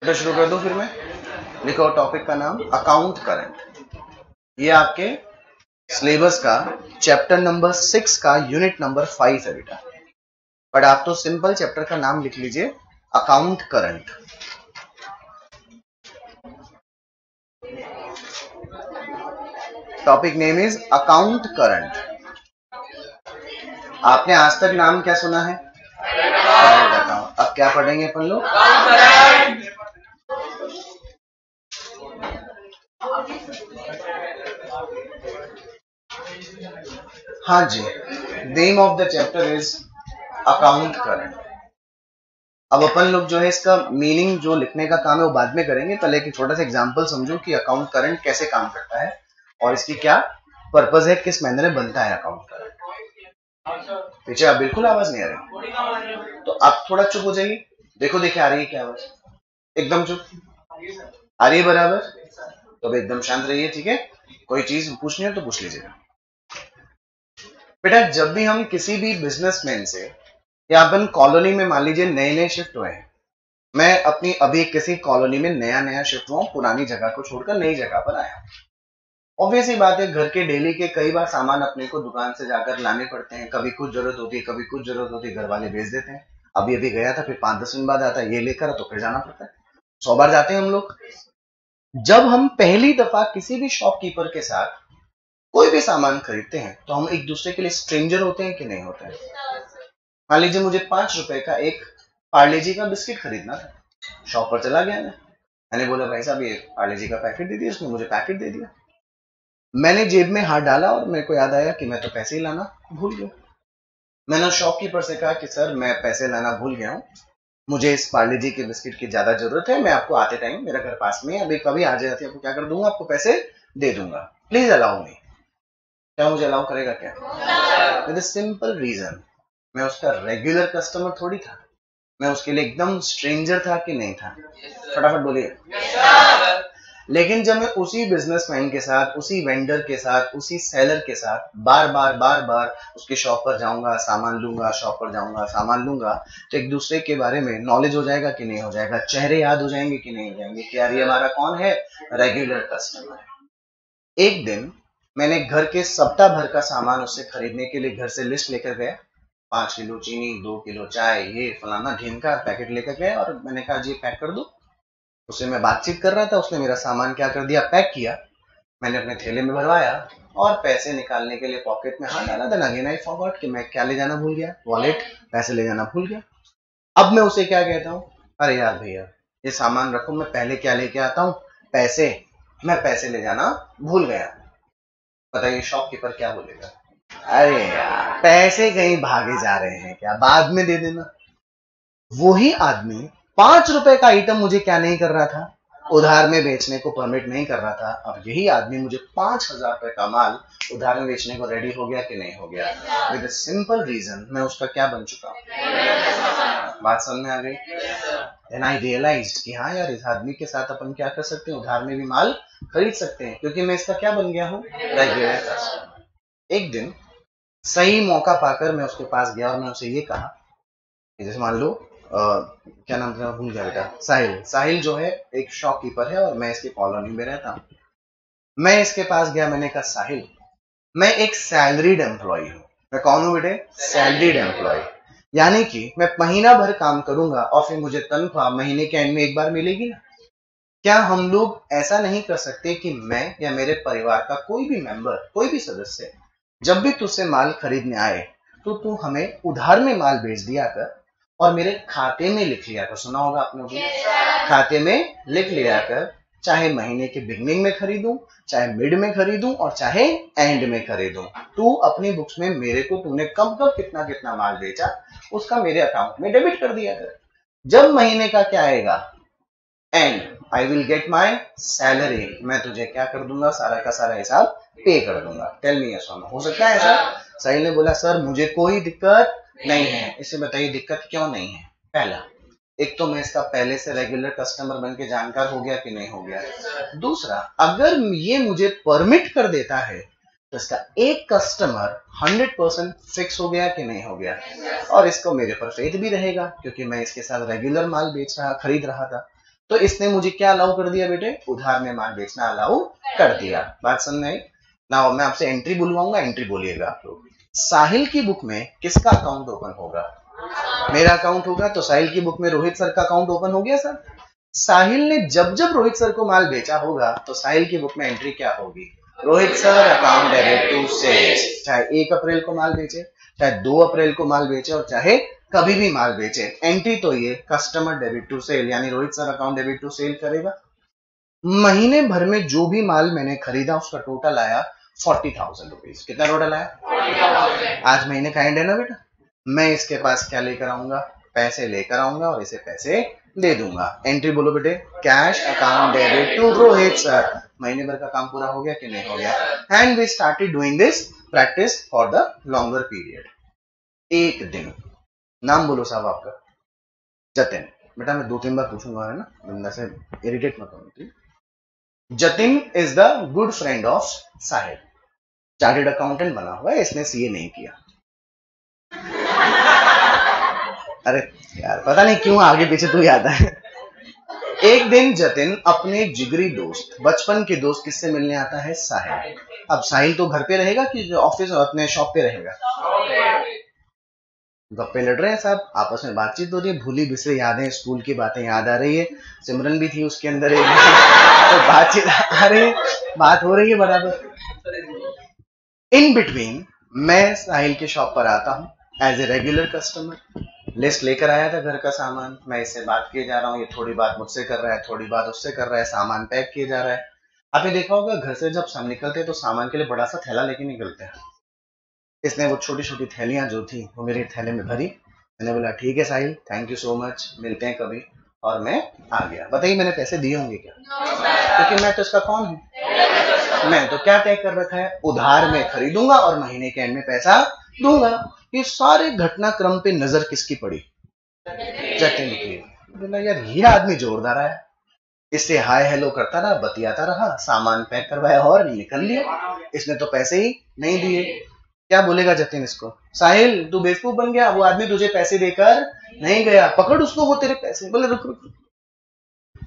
बेटा शुरू कर दो फिर मैं। लिखो टॉपिक का नाम अकाउंट करंट। ये आपके सिलेबस का चैप्टर नंबर 6 का यूनिट नंबर 5 है बेटा। बट आप तो सिंपल चैप्टर का नाम लिख लीजिए account current. Topic name is account current. आपने आज तक नाम क्या सुना है? अब क्या पढ़ेंगे अपन लोग? हाँ जी, name of the chapter is account current. अब अपन लोग जो है इसका मीनिंग जो लिखने का काम है वो बाद में करेंगे। पहले एक छोटा सा एग्जांपल समझो कि अकाउंट करंट कैसे काम करता है और इसकी क्या पर्पस है, किस मैनर में बनता है अकाउंट करंट। पीछे आप बिल्कुल आवाज नहीं आ रही तो आप थोड़ा चुप हो जाइए। देखो देखे आ रही है क्या आवाज? एकदम चुप आ रही है बराबर? तो एकदम शांत रहिए, ठीक है? कोई चीज पूछनी हो तो पूछ लीजिएगा। बेटा जब भी हम किसी भी बिजनेसमैन से या अपन कॉलोनी में मान लीजिए नए नए शिफ्ट हुए हैं, मैं अपनी अभी किसी कॉलोनी में नया नया शिफ्ट हुआ, पुरानी जगह को छोड़कर नई जगह पर आया। ऑब्वियस ही बात है, घर के डेली के कई बार सामान अपने को दुकान से जाकर लाने पड़ते हैं। कभी कुछ जरूरत होती है, कभी कुछ जरूरत होती है, घर वाले भेज देते हैं। अभी अभी गया था, फिर 5-10 दिन बाद आता है, ये लेकर तो फिर जाना पड़ता है। 100 बार जाते हैं हम लोग। जब हम पहली दफा किसी भी शॉपकीपर के साथ कोई भी सामान खरीदते हैं तो हम एक दूसरे के लिए स्ट्रेंजर होते हैं कि नहीं होते हैं? मान लीजिए मुझे 5 रुपए का एक पार्ले जी का बिस्किट खरीदना था। शॉप पर चला गया मैंने बोला भाई साहब ये पार्ले जी का पैकेट दे दिया। उसने मुझे पैकेट दे दिया। मैंने जेब में हाथ डाला और मेरे को याद आया कि मैं तो पैसे ही लाना भूल गया। मैंने शॉपकीपर से कहा कि सर मैं पैसे लाना भूल गया हूँ, मुझे इस पार्ले जी के बिस्किट की ज्यादा जरूरत है, मैं आपको आते टाइम मेरा घर पास में अभी कभी आ जाती आपको क्या कर दूंगा, आपको पैसे दे दूंगा, प्लीज अलाउ मी। क्या मुझे अलाउ करेगा क्या? विद सिंपल रीजन, मैं उसका रेगुलर कस्टमर थोड़ी था, मैं उसके लिए एकदम स्ट्रेंजर था कि नहीं था? फटाफट बोलिए। लेकिन जब मैं उसी बिजनेसमैन के साथ, उसी वेंडर के साथ, उसी सेलर के साथ बार बार उसके शॉप पर जाऊंगा, सामान लूंगा, शॉप पर जाऊंगा, सामान लूंगा, तो एक दूसरे के बारे में नॉलेज हो जाएगा कि नहीं हो जाएगा? चेहरे याद हो जाएंगे कि नहीं हो जाएंगे कि यार ये हमारा कौन है, रेगुलर कस्टमर है। एक दिन मैंने घर के सप्ताह भर का सामान उससे खरीदने के लिए घर से लिस्ट लेकर गया। 5 किलो चीनी, 2 किलो चाय, ये फलाना ढीमका पैकेट लेकर गया और मैंने कहा जी पैक कर दो। उससे मैं बातचीत कर रहा था, उसने मेरा सामान क्या कर दिया, पैक किया। मैंने अपने थैले में भरवाया और पैसे निकालने के लिए पॉकेट में हाथ डाला। देन अगेन आई फॉरगॉट कि मैं क्या ले जाना भूल गया, वॉलेट, पैसे ले जाना भूल गया। अब मैं उसे क्या कहता हूँ, अरे यार भैया ये सामान रखो, मैं पहले क्या लेके आता हूँ, पैसे, मैं पैसे ले जाना भूल गया। बताइए शॉपकीपर क्या बोलेगा? अरे यार पैसे कहीं भागे जा रहे हैं क्या, बाद में दे देना। वही आदमी 5 रुपए का आइटम मुझे क्या नहीं कर रहा था, उधार में बेचने को परमिट नहीं कर रहा था। अब यही आदमी मुझे 5,000 रुपए का माल उधार में बेचने को रेडी हो गया कि नहीं हो गया? विद सिंपल रीजन, मैं उसका क्या बन चुका हूं? बात समझ में आ गई? देन आई रियलाइज्ड कि हाँ यार इस आदमी के साथ अपन क्या कर सकते हैं, उधार में भी माल खरीद सकते हैं, क्योंकि मैं इसका क्या बन गया हूँ, रेगुलर कस्टमर। एक दिन सही मौका पाकर मैं उसके पास गया और मैं उसे ये कहा कि जैसे मान लो क्या नाम था, भूल गया बेटा, साहिल। साहिल जो है एक शॉपकीपर है और मैं इसकी कॉलोनी में रहता हूँ। मैं इसके पास गया, मैंने कहा साहिल मैं एक सैलरीड एम्प्लॉय हूँ। मैं कौन हूँ बेटे? Salaried employee. यानी कि मैं महीना भर काम करूंगा और फिर मुझे तनख्वाह महीने के एंड में एक बार मिलेगी ना। क्या हम लोग ऐसा नहीं कर सकते कि मैं या मेरे परिवार का कोई भी मेंबर, कोई भी सदस्य जब भी तुझसे माल खरीदने आए तो तू हमें उधार में माल भेज दिया कर और मेरे खाते में लिख लिया कर? सुना होगा आपने भी, खाते में लिख लिया कर, चाहे महीने के बिगनिंग में खरीदूं, चाहे मिड में खरीदूं और चाहे एंड में खरीदूं। तू अपनी बुक्स में मेरे को तूने कब कब कितना कितना माल बेचा उसका मेरे अकाउंट में डेबिट कर दिया कर। जब महीने का क्या आएगा, and I will get my salary, मैं तुझे क्या कर दूंगा, सारा का सारा हिसाब पे कर दूंगा। टेल मी यस और नो, हो सकता है ऐसा? साहिल ने बोला सर मुझे कोई दिक्कत नहीं है। इसे बताइए दिक्कत क्यों नहीं है? पहला, एक तो मैं इसका पहले से रेगुलर कस्टमर बन के जानकार हो गया कि नहीं हो गया। दूसरा, अगर ये मुझे परमिट कर देता है तो इसका एक कस्टमर 100% फिक्स हो गया कि नहीं हो गया, और इसको मेरे पर फेथ भी रहेगा क्योंकि मैं इसके साथ रेगुलर माल बेच रहा, खरीद रहा था। तो इसने मुझे क्या अलाउ कर दिया बेटे, उधार में माल बेचना अलाउ कर दिया। बात समझ में आई ना? मैं आपसे एंट्री बुलवाऊंगा, एंट्री बोलिएगा आप लोग। साहिल की बुक में किसका अकाउंट ओपन होगा? मेरा अकाउंट होगा। तो साहिल की बुक में रोहित सर का अकाउंट ओपन हो गया सर। साहिल ने जब जब रोहित सर को माल बेचा होगा तो साहिल की बुक में एंट्री क्या होगी? Rohit sir account debit to sales. चाहे 1 अप्रैल को माल बेचे, चाहे 2 अप्रैल को माल बेचे, और चाहे कभी भी माल बेचे, एंट्री तो ये कस्टमर डेबिट टू सेल, यानी Rohit sir account debit to sale करेगा। महीने भर में जो भी माल मैंने खरीदा उसका टोटल आया 40,000 रुपीज। कितना टोटल आया? 40,000। आज महीने का एंड है ना बेटा, मैं इसके पास क्या लेकर आऊंगा? पैसे लेकर आऊंगा और इसे पैसे दे दूंगा। एंट्री बोलो बेटे, cash account debit to Rohit sir. महीने भर का काम पूरा हो गया कि नहीं हो गया? And we started doing this practice for the longer period. एक दिन, नाम बोलो साहब आपका? जतिन। बेटा मैं 2-3 बार पूछूंगा, है ना, बंदा से इरिटेट मत होना। Jatin is the good friend of Sahil. Chartered accountant बना हुआ है, इसने सीए नहीं किया। अरे यार पता नहीं क्यों आगे पीछे तू याद है। एक दिन जतिन अपने जिगरी दोस्त, बचपन के दोस्त किससे मिलने आता है? साहिल। अब साहिल तो घर पे रहेगा कि ऑफिस अपने शॉप पे रहेगा? गप्पे लड़ रहे हैं साहब, आपस में बातचीत हो रही है, भूली बिसरी यादें, स्कूल की बातें याद आ रही है। सिमरन भी थी उसके अंदर एक तो बातचीत आ रही है, बात हो रही है बराबर। इन बिटवीन मैं साहिल के शॉप पर आता हूँ as a regular customer. List लेकर आया था घर का सामान, मैं इससे बात किए जा रहा हूँ, ये थोड़ी बात मुझसे कर रहा है, थोड़ी बात उससे कर रहा है, सामान पैक किए जा रहा है। आपने देखा होगा घर से जब सब निकलते हैं तो सामान के लिए बड़ा सा थैला लेके निकलते हैं। इसने वो छोटी छोटी थैलियां जो थी वो मेरे थैले में भरी। मैंने बोला ठीक है साहिल, थैंक यू सो मच, मिलते हैं कभी, और मैं आ गया। बताइए मैंने पैसे दिए होंगे क्या? क्योंकि मैं तो इसका कौन हूँ? मैं तो क्या तय कर रखा है, उधार में खरीदूंगा और महीने के एंड में पैसा दूंगा। ये सारे घटनाक्रम पे नजर किसकी पड़ी? जतिन की। बोला यार ये आदमी जोरदार है, इससे हाय हेलो करता रहा, बतियाता रहा, सामान पैक करवाया और निकल लिया। इसने तो पैसे ही नहीं दिए। क्या बोलेगा जतिन इसको? साहिल तू बेवकूफ बन गया, वो आदमी तुझे पैसे देकर नहीं गया, पकड़ उसको, वो तेरे पैसे। बोले रुक रुक,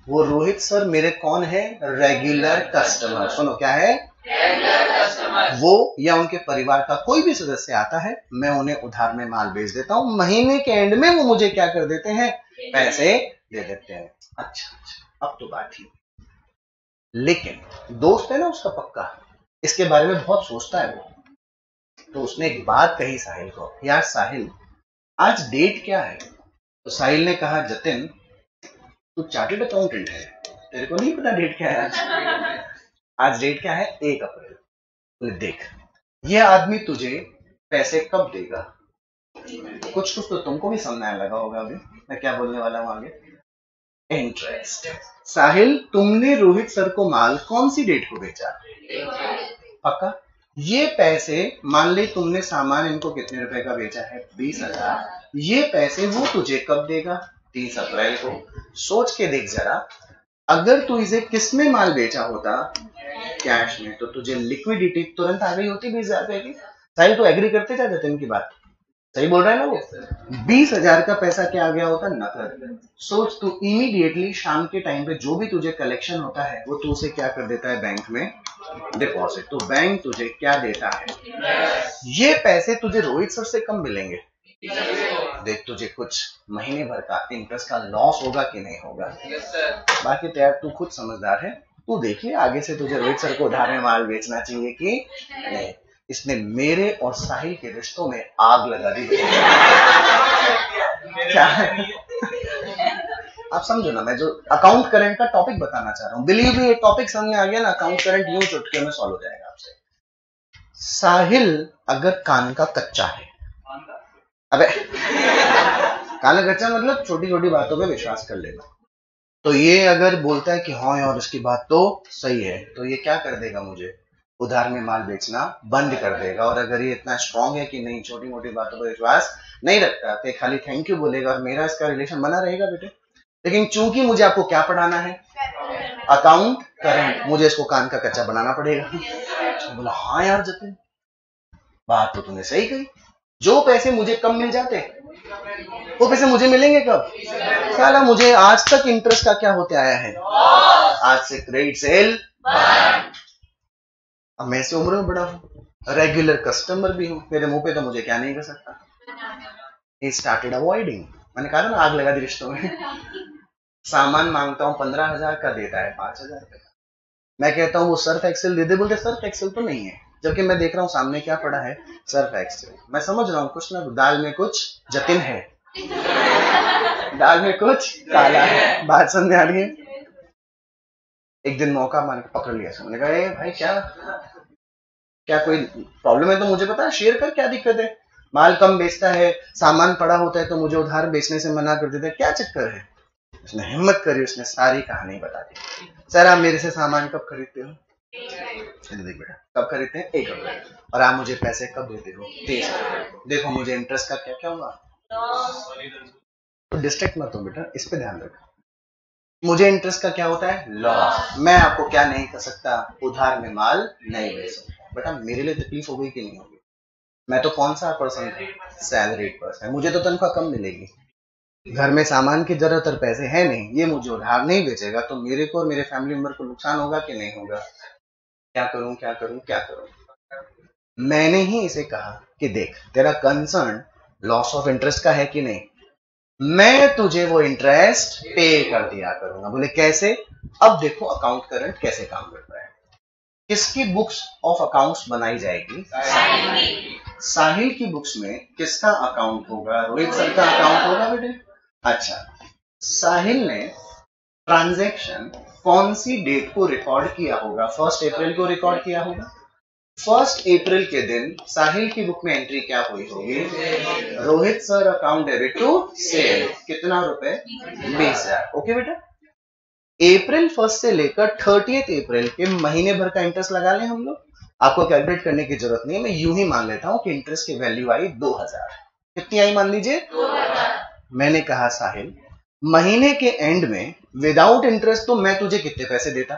वो रोहित सर मेरे कौन है? Regular customer. सुनो क्या है? Regular customer. वो या उनके परिवार का कोई भी सदस्य आता है, मैं उन्हें उधार में माल बेच देता हूँ, महीने के एंड में वो मुझे क्या कर देते हैं? पैसे दे देते हैं। अच्छा अच्छा, अब तो बात ठीक। लेकिन दोस्त है ना उसका पक्का, इसके बारे में बहुत सोचता है वो। तो उसने एक बात कही साहिल को, यार साहिल आज डेट क्या है? तो साहिल ने कहा जतिन तू चार्टेड अकाउंटेंट है, तेरे को नहीं पता डेट क्या है आज? आज डेट क्या है? 1 अप्रैल। बोले देख ये आदमी तुझे पैसे कब देगा? कुछ कुछ तो तुमको भी समझ आने लगा होगा अभी मैं क्या बोलने वाला हूं आगे। इंटरेस्ट। साहिल तुमने रोहित सर को माल कौन सी डेट को बेचा? पक्का? ये पैसे मान ले तुमने सामान इनको कितने रुपए का बेचा है? 20,000। ये पैसे वो तुझे कब देगा? 30 अप्रैल को। सोच के देख जरा, अगर तू इसे किस में माल बेचा होता? कैश में, तो तुझे लिक्विडिटी तुरंत आ गई होती 20,000 रुपए की। साहिल तो एग्री करते क्या जतिन की बात? सही बोल रहा है ना वो? 20,000 का पैसा क्या आ गया होता? नकद। सोच तू इमीडिएटली शाम के टाइम पे जो भी तुझे कलेक्शन होता है वो तू उसे क्या कर देता है? बैंक में डिपॉजिट। तो बैंक तुझे क्या देता है? ये पैसे तुझे रोहित सर से कम मिलेंगे। देख तुझे कुछ महीने भर का इंटरेस्ट का लॉस होगा कि नहीं होगा। बाकी तो यार तू खुद समझदार है, तू देख ले आगे से तुझे रोहित सर को उधार में माल बेचना चाहिए कि नहीं। इसने मेरे और साहिल के रिश्तों में आग लगा दी। क्या आप समझो ना, मैं जो अकाउंट करंट का टॉपिक बताना चाह रहा हूं, बिलीव मी ये टॉपिक समझ में आ गया ना, अकाउंट करंट यूं चुटकी में सॉल्व हो जाएगा आपसे। साहिल अगर कान का कच्चा है, अबे कान का कच्चा मतलब छोटी छोटी बातों पे विश्वास कर लेना, तो ये अगर बोलता है कि हाँ यार उसकी बात तो सही है, तो ये क्या कर देगा? मुझे उधार में माल बेचना बंद कर देगा। और अगर ये इतना स्ट्रांग है कि नहीं छोटी मोटी बातों पर विश्वास नहीं रखता, तो खाली थैंक यू बोलेगा और मेरा इसका रिलेशन बना रहेगा बेटे। लेकिन चूंकि मुझे आपको क्या पढ़ाना है? अकाउंट करंट, मुझे इसको कान का कच्चा बनाना पड़ेगा। बोला हाँ यार जतिन बात तो तूने सही कही, जो पैसे मुझे कम मिल जाते वो पैसे मुझे मिलेंगे कब? साला मुझे आज तक इंटरेस्ट का क्या होते आया है, आज से क्रेडिट सेल। अब मैं से उम्र में बड़ा हूँ, रेगुलर कस्टमर भी हूँ, मेरे मुंह पे तो मुझे क्या नहीं कर सकता। He started avoiding, मैंने कहा ना आग लगा दी रिश्तों में। सामान मांगता हूँ 15,000 का, देता है 5,000 का। मैं कहता हूँ वो सर्फ एक्सेल दे दे, बोलते सर्फ एक्सेल तो नहीं है, जबकि मैं देख रहा हूँ सामने क्या पड़ा है, सर्फ एक्सेल। मैं समझ रहा हूँ कुछ ना, दाल में कुछ जतिन है, दाल में कुछ काला है। बात समझ आ रही है? एक दिन मौका मान के पकड़ लिया, मैंने कहा ए भाई क्या कोई प्रॉब्लम है तो मुझे पता है, शेयर कर, क्या दिक्कत है? माल कम बेचता है, सामान पड़ा होता है तो मुझे उधार बेचने से मना कर देता है, क्या चक्कर है? उसने हिम्मत करी, उसने सारी कहानी बता दी। सर आप मेरे से सामान कब खरीदते हो? देख बेटा, कब खरीदते हैं? 1 अप्रैल। और आप मुझे पैसे कब देते हो? 23 अप्रैल। देखो मुझे इंटरेस्ट का क्या क्या होगा, तो डिस्ट्रैक्ट मत हो बेटा, इस पे ध्यान रखो। मुझे इंटरेस्ट का क्या होता है? लॉस। मैं आपको क्या नहीं कर सकता? उधार में माल नहीं बेच सकता। बेटा मेरे लिए तकलीफ हो गई कि नहीं होगी? मैं तो कौन सा पर्सन था? Salaried person. मुझे तो तनख्वाह कम मिलेगी, घर में सामान की जरूरत और पैसे है नहीं, ये मुझे उधार नहीं बेचेगा तो मेरे को और मेरे फैमिली मेंबर को नुकसान होगा कि नहीं होगा? क्या करूं क्या करूं क्या करूं? मैंने ही इसे कहा कि देख तेरा कंसर्न लॉस ऑफ इंटरेस्ट का है कि नहीं, मैं तुझे वो इंटरेस्ट पे कर दिया करूंगा। बोले कैसे? अब देखो अकाउंट करंट कैसे काम करता है। किसकी बुक्स ऑफ अकाउंट्स बनाई जाएगी? साहिल की बुक्स में किसका अकाउंट होगा? रोहित सर का अकाउंट होगा बेटे। अच्छा, साहिल ने ट्रांजैक्शन कौन सी डेट को रिकॉर्ड किया होगा? 1 अप्रैल को रिकॉर्ड किया होगा। 1 अप्रैल के दिन साहिल की बुक में एंट्री क्या हुई होगी? Rohit sir account debit to sale, कितना रुपए? 20,000। ओके बेटा, अप्रैल 1 से लेकर 30 अप्रैल के महीने भर का इंटरेस्ट लगा लें हम लोग। आपको कैलकुलेट करने की जरूरत नहीं है, मैं यूं ही मान लेता हूं कि इंटरेस्ट की वैल्यू आई 2,000। कितनी आई मान लीजिए? 2,000। मैंने कहा साहिल महीने के एंड में विदाउट इंटरेस्ट तो मैं तुझे कितने पैसे देता,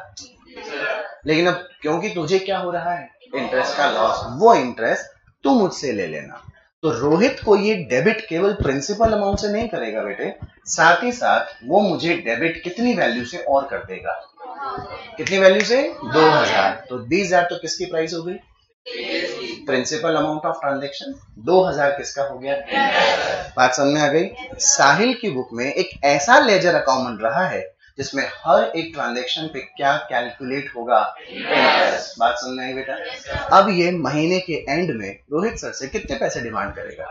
लेकिन अब क्योंकि तुझे क्या हो रहा है? इंटरेस्ट का लॉस, वो इंटरेस्ट तू मुझसे ले लेना। तो रोहित को ये डेबिट केवल प्रिंसिपल अमाउंट से नहीं करेगा बेटे, साथ ही साथ वो मुझे डेबिट कितनी वैल्यू से और कर देगा? कितनी वैल्यू से? 2,000। तो 20,000 तो किसकी प्राइस हो गई? Principal amount of transaction. 2,000 किसका हो गया? बात समझ में आ गई? साहिल की बुक में एक ऐसा लेजर अकाउंट बन रहा है जिसमें हर एक ट्रांजैक्शन पे क्या कैलकुलेट होगा? इंटरेस्ट। बात समझ में आई बेटा? अब ये महीने के एंड में रोहित सर से कितने पैसे डिमांड करेगा?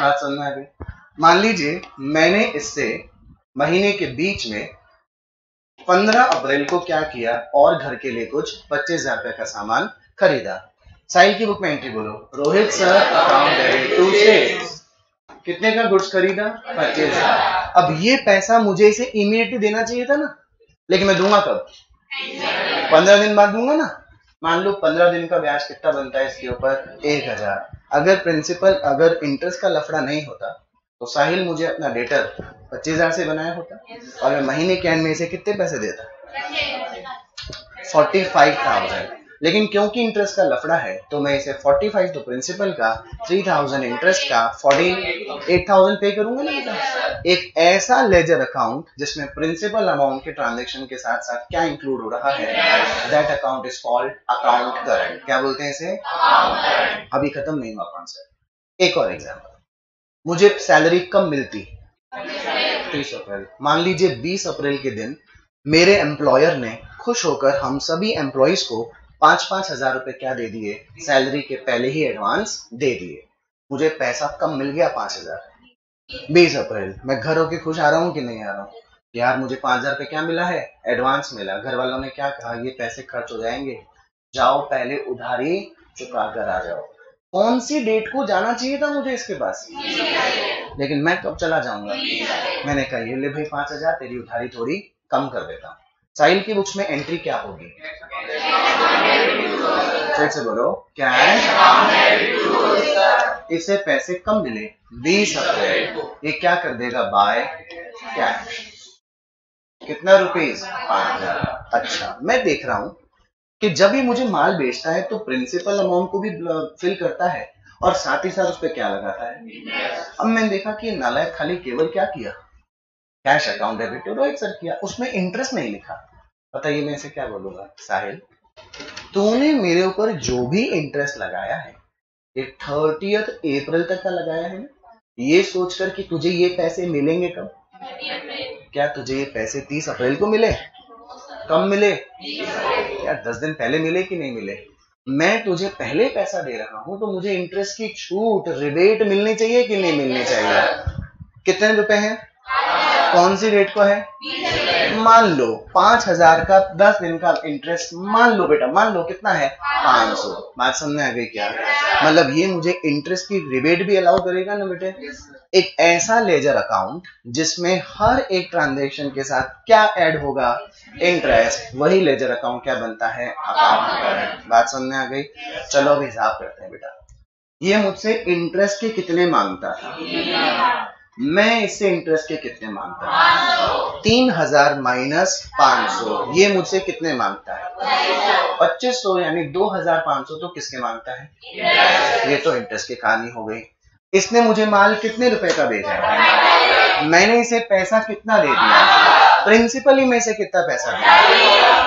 बात समझ में आ गई? मान लीजिए मैंने इससे महीने के बीच में 15 अप्रैल को क्या किया, और घर के लिए कुछ 25,000 रुपए का सामान खरीदा। साहिल की बुक में एंट्री बोलो, Rohit sir account debit to sales, कितने का गुड्स खरीदा? 25,000। अब ये पैसा मुझे इसे इमीडिएटली देना चाहिए था ना, लेकिन मैं दूंगा कब? 15 दिन बाद दूंगा ना। मान लो 15 दिन का ब्याज कितना बनता है इसके ऊपर? 1,000। अगर इंटरेस्ट का लफड़ा नहीं होता तो साहिल मुझे अपना डेटर 25,000 से बनाया होता, और मैं महीने के एंड में इसे कितने पैसे देता? 45,000। लेकिन क्योंकि इंटरेस्ट का लफड़ा है तो मैं इसे 45 तो प्रिंसिपल का, 3,000 इंटरेस्ट का, 48,000 पे करूंगा ना बेटा। एक ऐसा लेजर अकाउंट जिसमें प्रिंसिपल अमाउंट के ट्रांजैक्शन के साथ साथ क्या इंक्लूड हो रहा है, that account is called account current. क्या बोलते हैं इसे? अभी खत्म नहीं हुआ कॉन्सेप्ट। एक और एग्जांपल, मुझे सैलरी कब मिलती? 30 अप्रैल। मान लीजिए 20 अप्रैल के दिन मेरे एम्प्लॉयर ने खुश होकर हम सभी एम्प्लॉइज को 5-5 हजार रुपए क्या दे दिए? सैलरी के पहले ही एडवांस दे दिए। मुझे पैसा कब मिल गया? 5,000। 20 अप्रैल। मैं घर होके खुश आ रहा हूँ कि नहीं आ रहा हूँ? यार मुझे 5,000 रुपए क्या मिला है? एडवांस मिला। घर वालों ने क्या कहा? ये पैसे खर्च हो जाएंगे, जाओ पहले उधारी चुका कर आ जाओ। कौन सी डेट को जाना चाहिए था मुझे इसके पास? लेकिन मैं कब चला जाऊंगा? मैंने कहा ये ले भाई 5,000, तेरी उधारी थोड़ी कम कर देता हूँ। साहिल की बुक्स में एंट्री क्या होगी? फिर से बोलो, कैश। इसे पैसे कब मिले? 20 अप्रैल। ये क्या कर देगा? By cash. कितना रुपीज? 5,000। अच्छा, मैं देख रहा हूं कि जब ये मुझे माल बेचता है तो प्रिंसिपल अमाउंट को भी फिल करता है, और साथ ही साथ उस पर क्या लगाता है। अब मैंने देखा कि नालायक खाली केवल क्या किया, cash account debit to Rohit sir किया, उसमें इंटरेस्ट नहीं लिखा। बताइए मैं इसे क्या बोलूंगा, साहिल तूने मेरे ऊपर जो भी इंटरेस्ट लगाया है ये 30 अप्रैल तक का लगाया है, ये सोचकर कि तुझे ये पैसे मिलेंगे कब। क्या तुझे ये पैसे 30 अप्रैल को मिले? कब मिले? यार 10 दिन पहले मिले कि नहीं मिले? मैं तुझे पहले पैसा दे रहा हूं तो मुझे इंटरेस्ट की छूट रिबेट मिलनी चाहिए कि नहीं मिलनी चाहिए। कितने रुपए हैं? कौन सी रेट को है? मान लो 5,000 का 10 दिन का इंटरेस्ट, मान लो बेटा, मान लो कितना है? 500। बात समझ में आ गई क्या? मतलब ये मुझे इंटरेस्ट की रिबेट भी अलाउ करेगा ना बेटे। एक ऐसा लेजर अकाउंट जिसमें हर एक ट्रांजैक्शन के साथ क्या ऐड होगा? इंटरेस्ट। वही लेजर अकाउंट क्या बनता है? Account current. बात समझ में आ गई? चलो अब हिसाब करते हैं बेटा। ये मुझसे इंटरेस्ट के कितने मांगता था, मैं इससे इंटरेस्ट के कितने मांगता है? 3,000 माइनस 500, ये मुझसे कितने मांगता है? 2500, यानी 2,500 तो किसके मांगता है? ये तो इंटरेस्ट की कहानी हो गई। इसने मुझे माल कितने रुपए का भेजा है? मैंने इसे पैसा कितना दे दिया? प्रिंसिपली में से कितना पैसा दिया?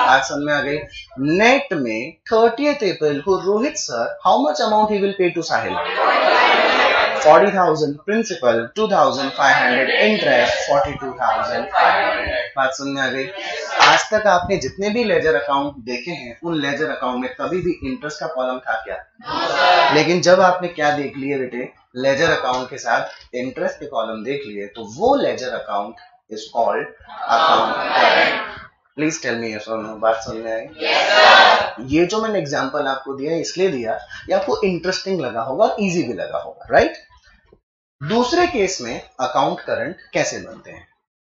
आज समझ में आ गई। नेट में 30 अप्रैल को Rohit sir how much amount he will pay to Sahil? 40,000 principal, 2,500 interest, 42,500। बात समझ में आ गई। आज तक आपने जितने भी लेजर अकाउंट देखे हैं उन लेजर अकाउंट में कभी भी इंटरेस्ट का कॉलम था क्या? लेकिन जब आपने क्या देख लिए बेटे, लेजर अकाउंट के साथ इंटरेस्ट के कॉलम देख लिए, तो वो ledger account is called account current. Please tell me yes और नो। बात समझ में आई? ये जो मैंने एग्जांपल आपको दिया इसलिए दिया ये आपको इंटरेस्टिंग लगा होगा और इजी भी लगा होगा, राइट? दूसरे केस में अकाउंट करंट कैसे बनते हैं?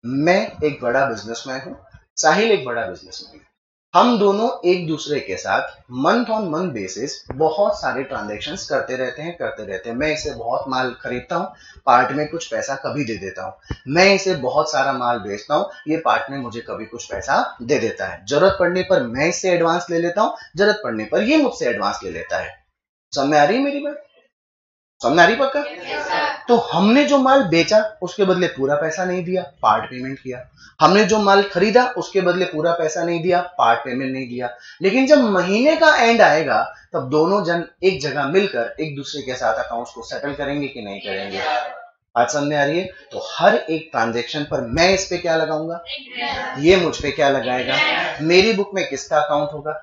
मैं एक बड़ा बिजनेसमैन हूं, साहिल एक बड़ा बिजनेसमैन है। हम दोनों एक दूसरे के साथ मंथ ऑन मंथ बेसिस बहुत सारे ट्रांजैक्शंस करते रहते हैं। मैं इसे बहुत माल खरीदता हूं, पार्ट में कुछ पैसा कभी दे देता हूं। मैं इसे बहुत सारा माल बेचता हूं, ये पार्ट में मुझे कभी कुछ पैसा दे देता है। जरूरत पड़ने पर मैं इससे एडवांस ले लेता हूं, जरूरत पड़ने पर ये मुझसे एडवांस ले लेता है। समझ में आ रही है मेरी बात? समझ में आ रही पक्का? तो हमने जो माल बेचा उसके बदले पूरा पैसा नहीं दिया, पार्ट पेमेंट किया। हमने जो माल खरीदा उसके बदले पूरा पैसा नहीं दिया, पार्ट पेमेंट नहीं दिया। लेकिन जब महीने का एंड आएगा तब दोनों जन एक जगह मिलकर एक दूसरे के साथ अकाउंट्स को सेटल करेंगे कि नहीं करेंगे? बात समझ में आ रही है? तो हर एक ट्रांजैक्शन पर मैं इस पे क्या लगाऊंगा, ये मुझ पे क्या लगाएगा। मेरी बुक में किसका अकाउंट होगा?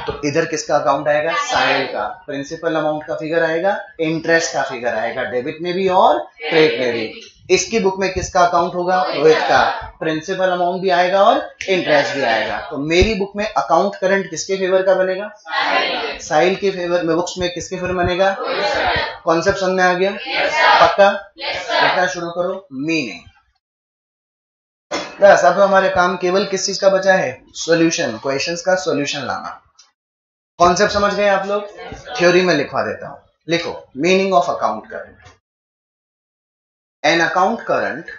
तो इधर किसका अकाउंट आएगा? साहिल का। प्रिंसिपल अमाउंट का फिगर आएगा, इंटरेस्ट का फिगर आएगा, डेबिट में भी और क्रेडिट में भी। इसकी बुक में किसका अकाउंट होगा? रोहित का। प्रिंसिपल अमाउंट भी आएगा और इंटरेस्ट भी आएगा। तो मेरी बुक में अकाउंट करंट किसके फेवर का बनेगा? साहिल के फेवर में। बुक्स में किसके फेवर बनेगा? कॉन्सेप्ट समझ में आ गया? पक्का? लिखना शुरू करो। मीनिंग बस अब हमारे काम केवल किस चीज का बचा है? सॉल्यूशन, क्वेश्चंस का सॉल्यूशन लाना। कॉन्सेप्ट समझ गए आप लोग? थ्योरी में लिखवा देता हूं, लिखो। Meaning of account current. An account current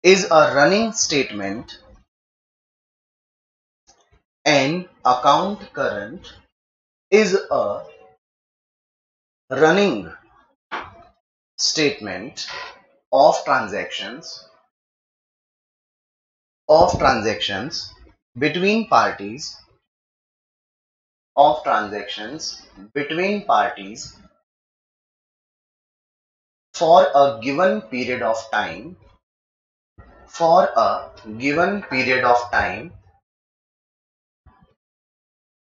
is a running statement. An account current is a running statement of transactions between parties for a given period of time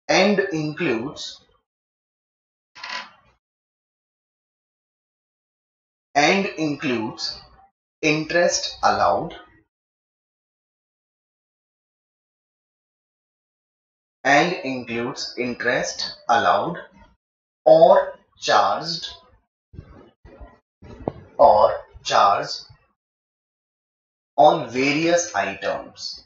and includes interest allowed or charged on various items.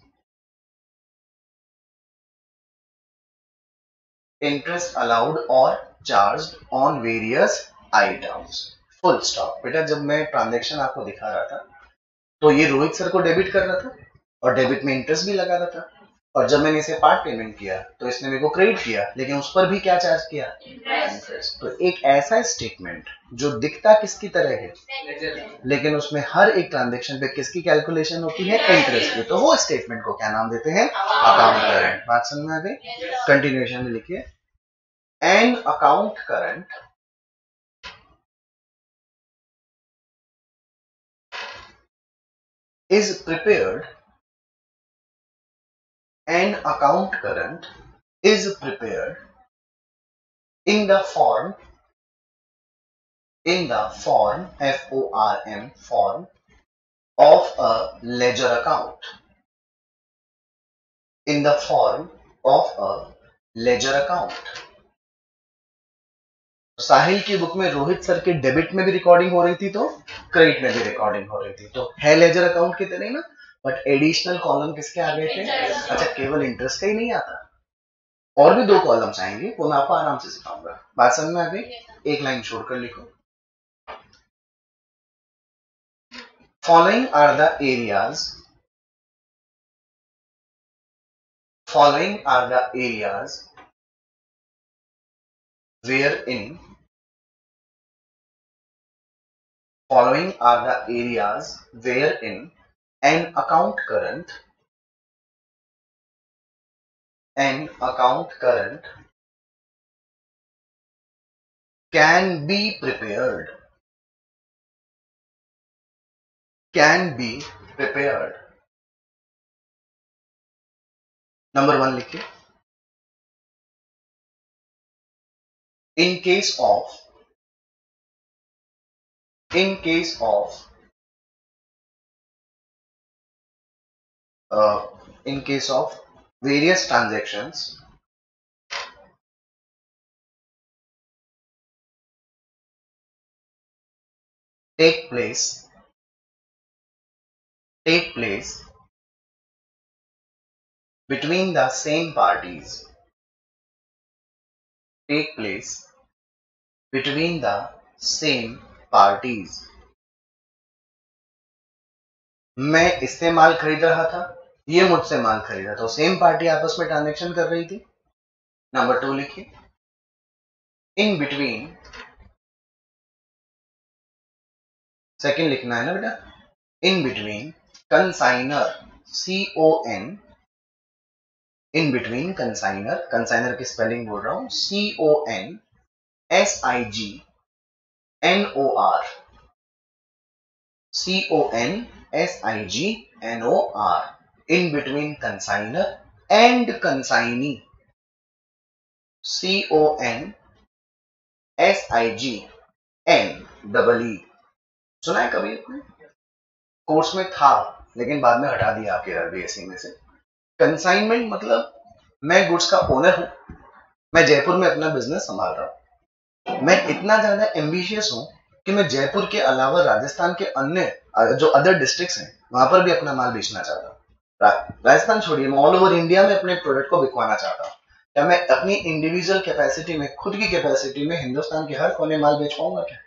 Interest allowed or charged on various items. Full stop. बेटा जब मैं transaction आपको दिखा रहा था तो ये Rohit sir को डेबिट कर रहा था और डेबिट में इंटरेस्ट भी लगा रहा था। और जब मैंने इसे पार्ट पेमेंट किया तो इसने मेरे को क्रेडिट किया, लेकिन उस पर भी क्या चार्ज किया? इंटरेस्ट। तो एक ऐसा स्टेटमेंट जो दिखता किसकी तरह है, लेकिन उसमें हर एक ट्रांजेक्शन पे किसकी कैलकुलेशन होती है? इंटरेस्ट की। तो वो स्टेटमेंट को क्या नाम देते हैं? Account current. बात समझ में आ गई? कंटिन्यूएशन में लिखिए, an account current is prepared, an account current is prepared in the form FORM form of a ledger account, in the form of a ledger account। साहिल की बुक में रोहित सर के debit में भी रिकॉर्डिंग हो रही थी, तो क्रेडिट में भी रिकॉर्डिंग हो रही थी, तो है लेजर अकाउंट की तरह ना, बट एडिशनल कॉलम किसके आ गए थे? अच्छा, केवल इंटरेस्ट का ही नहीं आता, और भी 2 कॉलम्स आएंगे, वो मैं आपको आराम से सिखाऊंगा। बात समझ में आ गई? एक लाइन छोड़कर लिखो, following are the areas wherein an account current can be prepared। Number 1 लिखिए, in case of various transactions take place between the same parties, मैं इससे माल खरीद रहा था, ये मुझसे माल खरीदा, तो सेम पार्टी आपस में ट्रांजैक्शन कर रही थी। नंबर 2 लिखिए, इन बिटवीन, सेकंड लिखना है ना बेटा, in between consignor, CON, in between consignor की स्पेलिंग बोल रहा हूं, CONSIGNOR, in between consignor and consignee, CONSIGNEE। सुना है कभी? कोर्स में था, लेकिन बाद में हटा दिया आपके RBSE में से। कंसाइनमेंट मतलब मैं गुड्स का ओनर हूं, मैं जयपुर में अपना बिजनेस संभाल रहा हूं, मैं इतना ज्यादा एम्बिशियस हूं कि मैं जयपुर के अलावा राजस्थान के अन्य जो अदर डिस्ट्रिक्ट्स हैं वहां पर भी अपना माल बेचना चाहता हूं। राजस्थान छोड़िए, मैं ऑल ओवर इंडिया में अपने प्रोडक्ट को बिकवाना चाहता हूं। क्या मैं अपनी इंडिविजुअल कैपेसिटी में, खुद की कैपेसिटी में हिंदुस्तान के हर कोने माल बेच पाऊंगा क्या?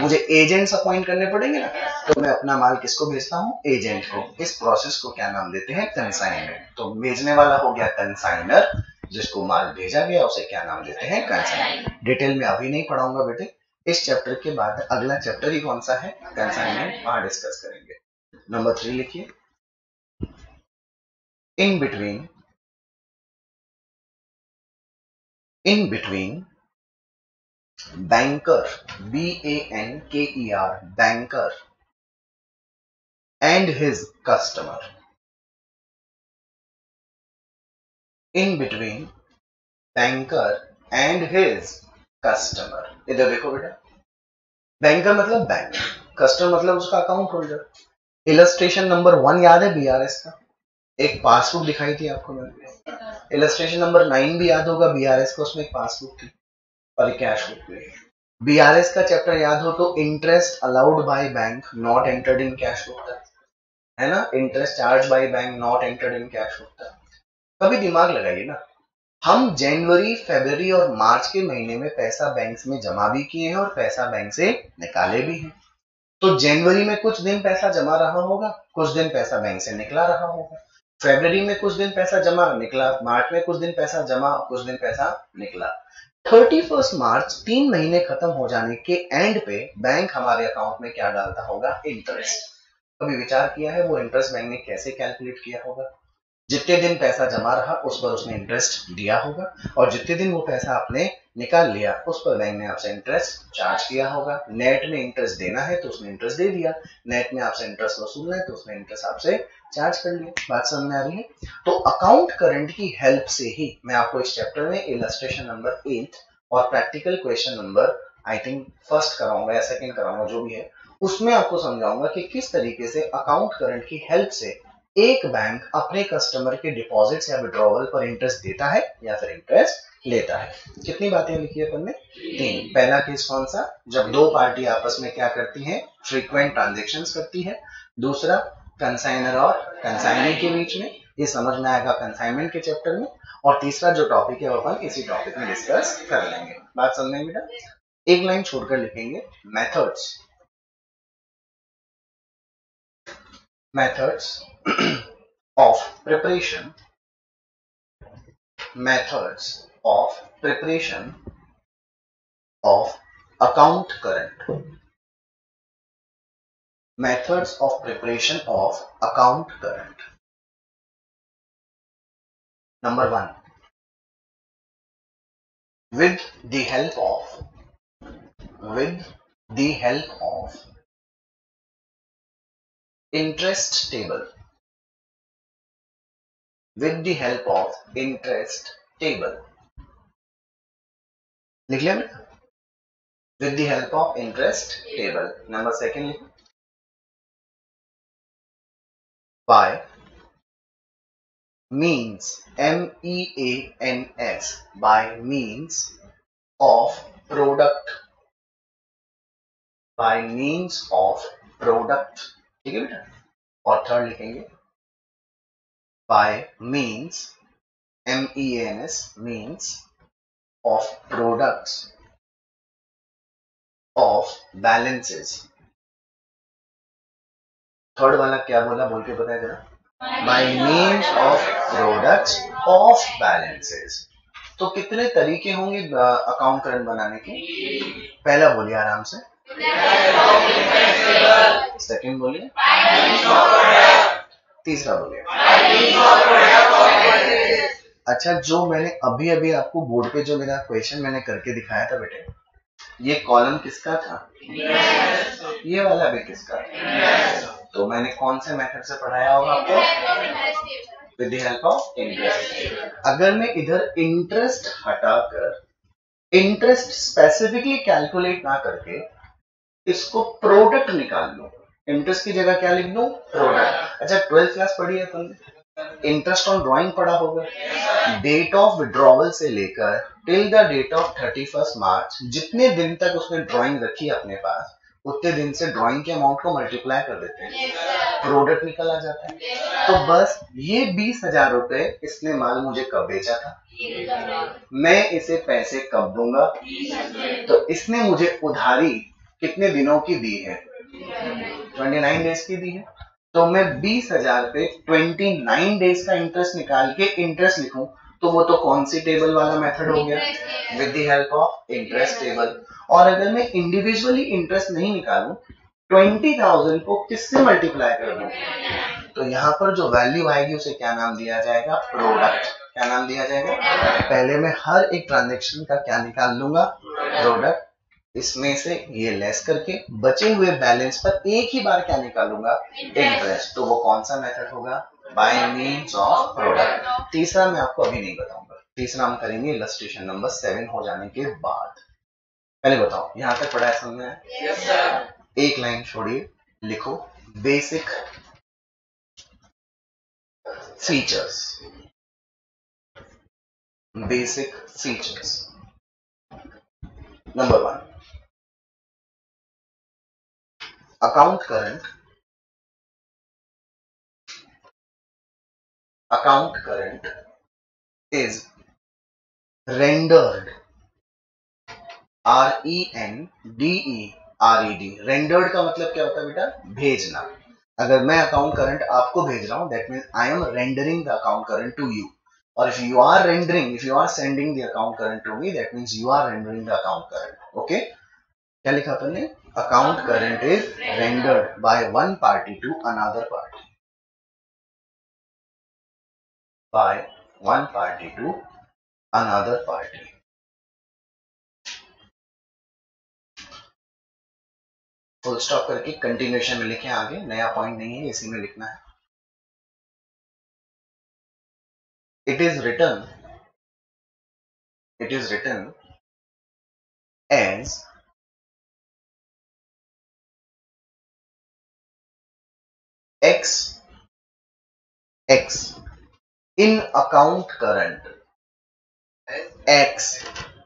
मुझे एजेंट्स अपॉइंट करने पड़ेंगे ना, तो मैं अपना माल किसको भेजता हूं? एजेंट को। इस प्रोसेस को क्या नाम देते हैं? कंसाइनमेंट। तो भेजने वाला हो गया कंसाइनर, जिसको माल भेजा गया उसे क्या नाम देते हैं? कंसाइनमेंट। डिटेल में अभी नहीं पढ़ाऊंगा बेटे, इस चैप्टर के बाद अगला चैप्टर ही कौन सा है? कंसाइनमेंट, वहां डिस्कस करेंगे। नंबर 3 लिखिए, in between banker, BANKER, banker and his customer, in between banker and his customer। इधर देखो बेटा, बैंकर मतलब बैंक, कस्टमर मतलब उसका अकाउंट होल्डर। इलस्ट्रेशन नंबर 1 याद है BRS का? एक पासबुक दिखाई थी आपको मैंने। इलस्ट्रेशन नंबर 9 भी याद होगा BRS का, उसमें एक पासबुक थी और एक कैश बुक थी। BRS का चैप्टर याद हो तो interest allowed by bank not entered in cash book था, है ना? Interest charge by bank not entered in cash book था। कभी दिमाग लगाइए ना, हम जनवरी, फरवरी और मार्च के महीने में पैसा बैंक में जमा भी किए हैं और पैसा बैंक से निकाले भी हैं। तो जनवरी में कुछ दिन पैसा जमा रहा होगा, कुछ दिन पैसा बैंक से निकला रहा होगा। फरवरी में कुछ दिन पैसा जमा निकला, मार्च में कुछ दिन पैसा जमा, कुछ दिन पैसा निकला। 31 मार्च 3 महीने खत्म हो जाने के एंड पे बैंक हमारे अकाउंट में क्या डालता होगा? इंटरेस्ट। कभी विचार किया है वो इंटरेस्ट बैंक ने कैसे कैलकुलेट किया होगा? जितने दिन पैसा जमा रहा उस पर उसने इंटरेस्ट दिया होगा, और जितने दिन वो पैसा आपने निकाल लिया उस पर बैंक ने आपसे इंटरेस्ट चार्ज किया होगा। नेट में इंटरेस्ट देना है तो उसने इंटरेस्ट दे दिया, नेट में आपसे इंटरेस्ट वसूलना है तो उसने इंटरेस्ट आपसे चार्ज कर लिया। बात समझ में आ रही है? तो अकाउंट करंट की हेल्प से ही मैं आपको इस चैप्टर में इलस्ट्रेशन नंबर 8 और practical question number I think first कराऊंगा या सेकंड कराऊंगा, जो भी है, उसमें आपको समझाऊंगा कि किस तरीके से अकाउंट करंट की हेल्प से एक बैंक अपने कस्टमर के डिपॉजिट्स या विड्रॉवल पर इंटरेस्ट देता है या फिर इंटरेस्ट लेता है। कितनी बातें लिखी है अपन ने? 3। पहला केस कौन सा? जब दो पार्टी आपस में क्या करती हैं? फ्रीक्वेंट ट्रांजैक्शंस करती है। दूसरा, कंसाइनर और कंसाइनी के बीच में, ये समझ में आएगा कंसाइनमेंट के चैप्टर में। और तीसरा जो टॉपिक है वो अपन इसी टॉपिक में डिस्कस कर लेंगे। बात समझ में बेटा? एक लाइन छोड़कर लिखेंगे methods of preparation of account current. Methods of preparation of account current. Number 1, with the help of interest table. With the help of interest table. लिख लिया बेटा? With the help of interest table. Number 2, by means, MEANS, by means of product. By means of product. ठीक है बेटा? और third लिखेंगे by means, MEANS, means of products of balances. Third वाला क्या बोला? बोल के बताया जरा। by means of products of balances. तो कितने तरीके होंगे अकाउंट करंट बनाने के? पहला बोलिए आराम से। सेकंड बोलिए। तीसरा बोलिए। अच्छा, जो मैंने अभी अभी आपको बोर्ड पे जो मेरा क्वेश्चन मैंने करके दिखाया था बेटे, ये कॉलम किसका था? ये वाला भी किसका था? तो मैंने कौन से मेथड से पढ़ाया होगा आपको? With the help of interest. अगर मैं इधर इंटरेस्ट हटाकर इंटरेस्ट स्पेसिफिकली कैलकुलेट ना करके इसको प्रोडक्ट निकाल लूं, इंटरेस्ट की जगह क्या लिख दूं? प्रोडक्ट। अच्छा, 12th क्लास पढ़ी है तुमने? इंटरेस्ट ऑन ड्राइंग पढ़ा होगा। डेट ऑफ विड्रॉवल से लेकर टिल द डेट ऑफ 31 मार्च, जितने दिन तक उसने ड्राइंग रखी अपने पास उतने दिन से ड्राइंग के अमाउंट को मल्टीप्लाई कर देते हैं, प्रोडक्ट निकल आ जाता है। तो बस ये 20,000 रुपए इसने माल मुझे कब बेचा था, मैं इसे पैसे कब दूंगा, तो इसने मुझे उधारी कितने दिनों की दी है? 29 डेज की दी है। तो मैं 20,000 पे 29 डेज का इंटरेस्ट निकाल के इंटरेस्ट लिखूं तो वो तो कौन सी टेबल वाला मेथड हो गया? With the help of interest table. और अगर मैं इंडिविजुअली इंटरेस्ट नहीं निकालूं, 20,000 को किससे मल्टीप्लाई कर दूं, तो यहाँ पर जो वैल्यू आएगी उसे क्या नाम दिया जाएगा? प्रोडक्ट। क्या नाम दिया जाएगा? पहले मैं हर एक ट्रांजेक्शन का क्या निकाल लूंगा? प्रोडक्ट। इसमें से ये लेस करके बचे हुए बैलेंस पर एक ही बार क्या निकालूंगा? इंटरेस्ट। तो वो कौन सा मेथड होगा? By means of product. तीसरा मैं आपको अभी नहीं बताऊंगा, तीसरा हम करेंगे इलस्ट्रेशन नंबर 7 हो जाने के बाद। पहले बताओ यहां तक पढ़ा है, समझ में? yes, एक लाइन छोड़िए, लिखो basic features. Basic features. Number 1, account current is rendered, RENDERED। Rendered का मतलब क्या होता है बेटा? भेजना। अगर मैं अकाउंट करंट आपको भेज रहा हूं, that means I am rendering the account current to you. और if you are sending the account current to me, that means you are rendering the account current. Okay, क्या लिखा अपन ने? Account current is rendered by one party to another party. By one party to another party. Full stop करके continuation में लिखें आगे, नया point नहीं है, इसी में लिखना है. It is written as x in account current. x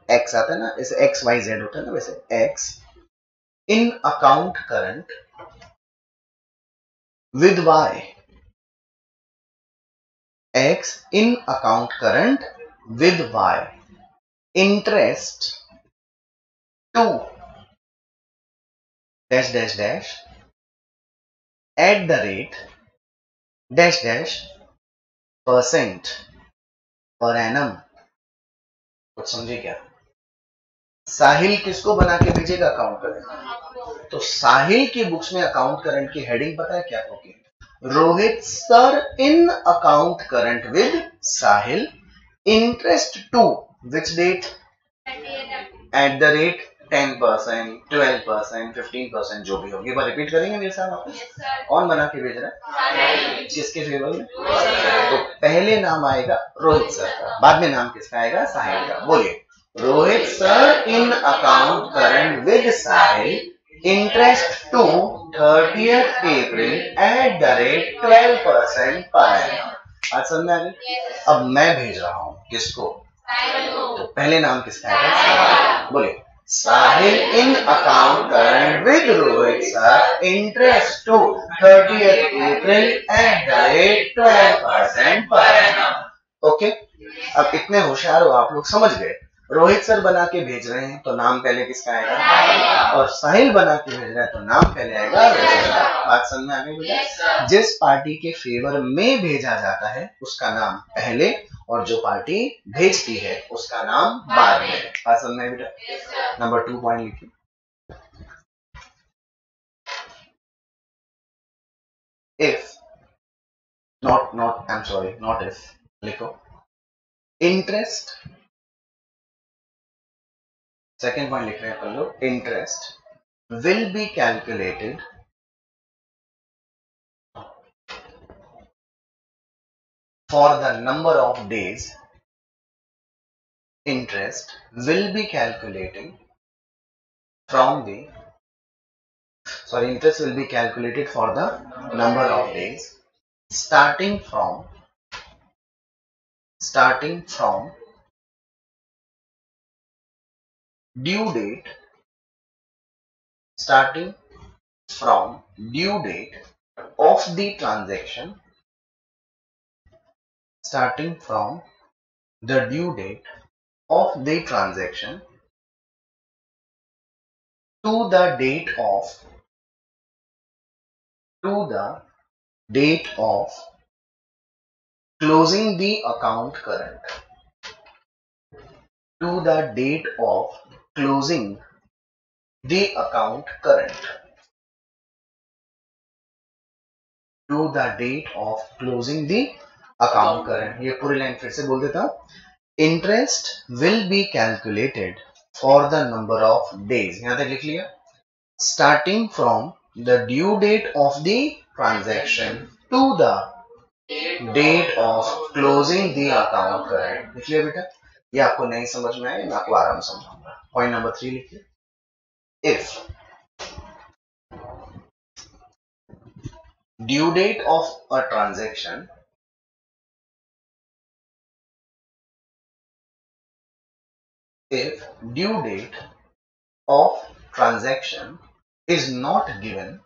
आता है ना, जैसे x y z होता है ना, वैसे x in account current with y. x in account current with y. Interest to dash dash dash at the rate dash dash % per annum. कुछ समझे क्या? साहिल किसको बना के भेजेगा? Account current. तो साहिल की बुक्स में अकाउंट करंट की हेडिंग पता है क्या होगी? Rohit sir in account current with Sahil, interest to which date? At the rate 10%, 12%, 15%, जो भी होगी. एक बार रिपीट करेंगे मेरे साथ वापस. कौन बना के भेज रहा है? किसके फेवर में? तो पहले नाम आएगा रोहित सर का, बाद में नाम किसका आएगा? साहिल का. बोलिए, Rohit sir in account current with Sahil, interest to 30th April at the rate 12% per annum. आज समझ में आ गई? अब मैं भेज रहा हूं किसको? तो पहले नाम किसका है? बोलिए, Sahil in account current with Rohit sir, interest to 30th April at the rate 12% per annum. Okay, अब इतने होशियार हो आप लोग, समझ गए. रोहित सर बना के भेज रहे हैं तो नाम पहले किसका आएगा? और साहिल बना के भेज रहे हैं तो नाम पहले आएगा रोहित सर. बात समझ में आ गई बेटा? जिस पार्टी के फेवर में भेजा जाता है उसका नाम पहले, और जो पार्टी भेजती है उसका नाम बाद में. बात समझ में आई बेटा? नंबर 2 पॉइंट लिखिए. इफ नॉट इफ लिखो. इंटरेस्ट, सेकेंड पॉइंट लिख रहे हैं अपन लोग. Interest will be calculated for the number of days. Interest will be calculated from the interest will be calculated for the number of days starting from due date, of the transaction, starting from the due date of the transaction to the date of closing the account current, to the date of closing the account current, to the date of closing the account current. ये पूरी line फिर से बोल देता हूं. Interest will be calculated for the number of days, यहां तक लिख लिया. Starting from the due date of the transaction to the date of closing the account current. लिख लिया बेटा? ये आपको नहीं समझ में आए, मैं आपको आराम समझाऊंगा. पॉइंट नंबर 3 लिखिए. If due date of a transaction is not given,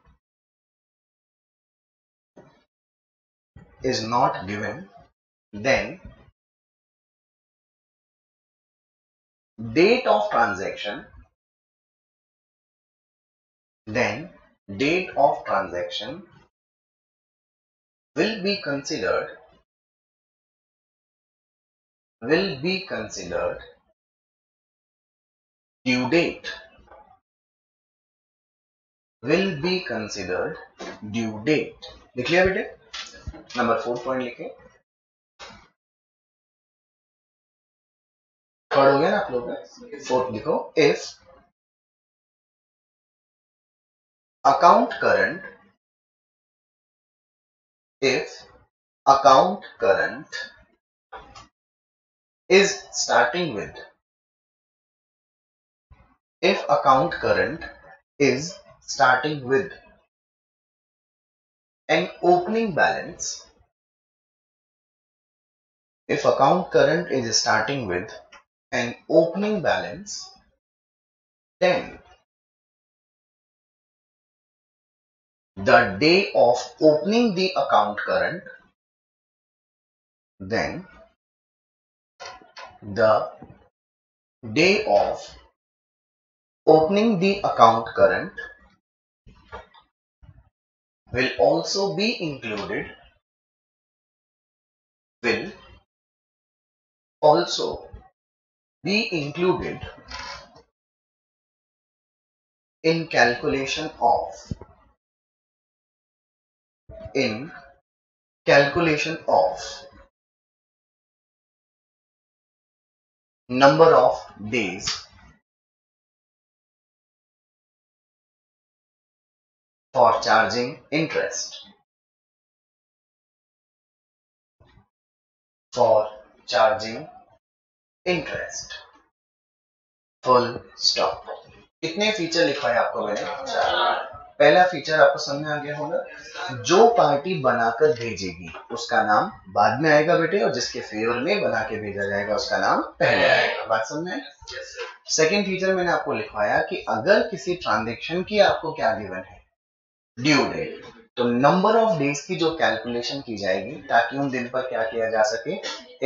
then date of transaction will be considered due date, will be considered due date। लिख लिया बेटे, नंबर 4 पॉइंट लिखे, थर्ड हो गया ना आप लोग का। फोर्थ लिखो, if account current is starting with, if account current is starting with an opening balance, if account current is starting with an opening balance, then the day of opening the account current, then the day of opening the account current will also be included, in calculation of number of days for charging interest, full stop. कितने feature लिखवाए आपको मैंने? पहला feature आपको समझ में आ गया होगा, जो पार्टी बनाकर भेजेगी उसका नाम बाद में आएगा बेटे, और जिसके फेवर में बना के भेजा जाएगा उसका नाम पहले आएगा। बात समझ में? सेकेंड फीचर मैंने आपको लिखवाया कि अगर किसी ट्रांजेक्शन की आपको क्या गिवन है, ड्यू डेट, तो नंबर ऑफ डेज की जो कैलकुलेशन की जाएगी ताकि उन दिन पर क्या किया जा सके,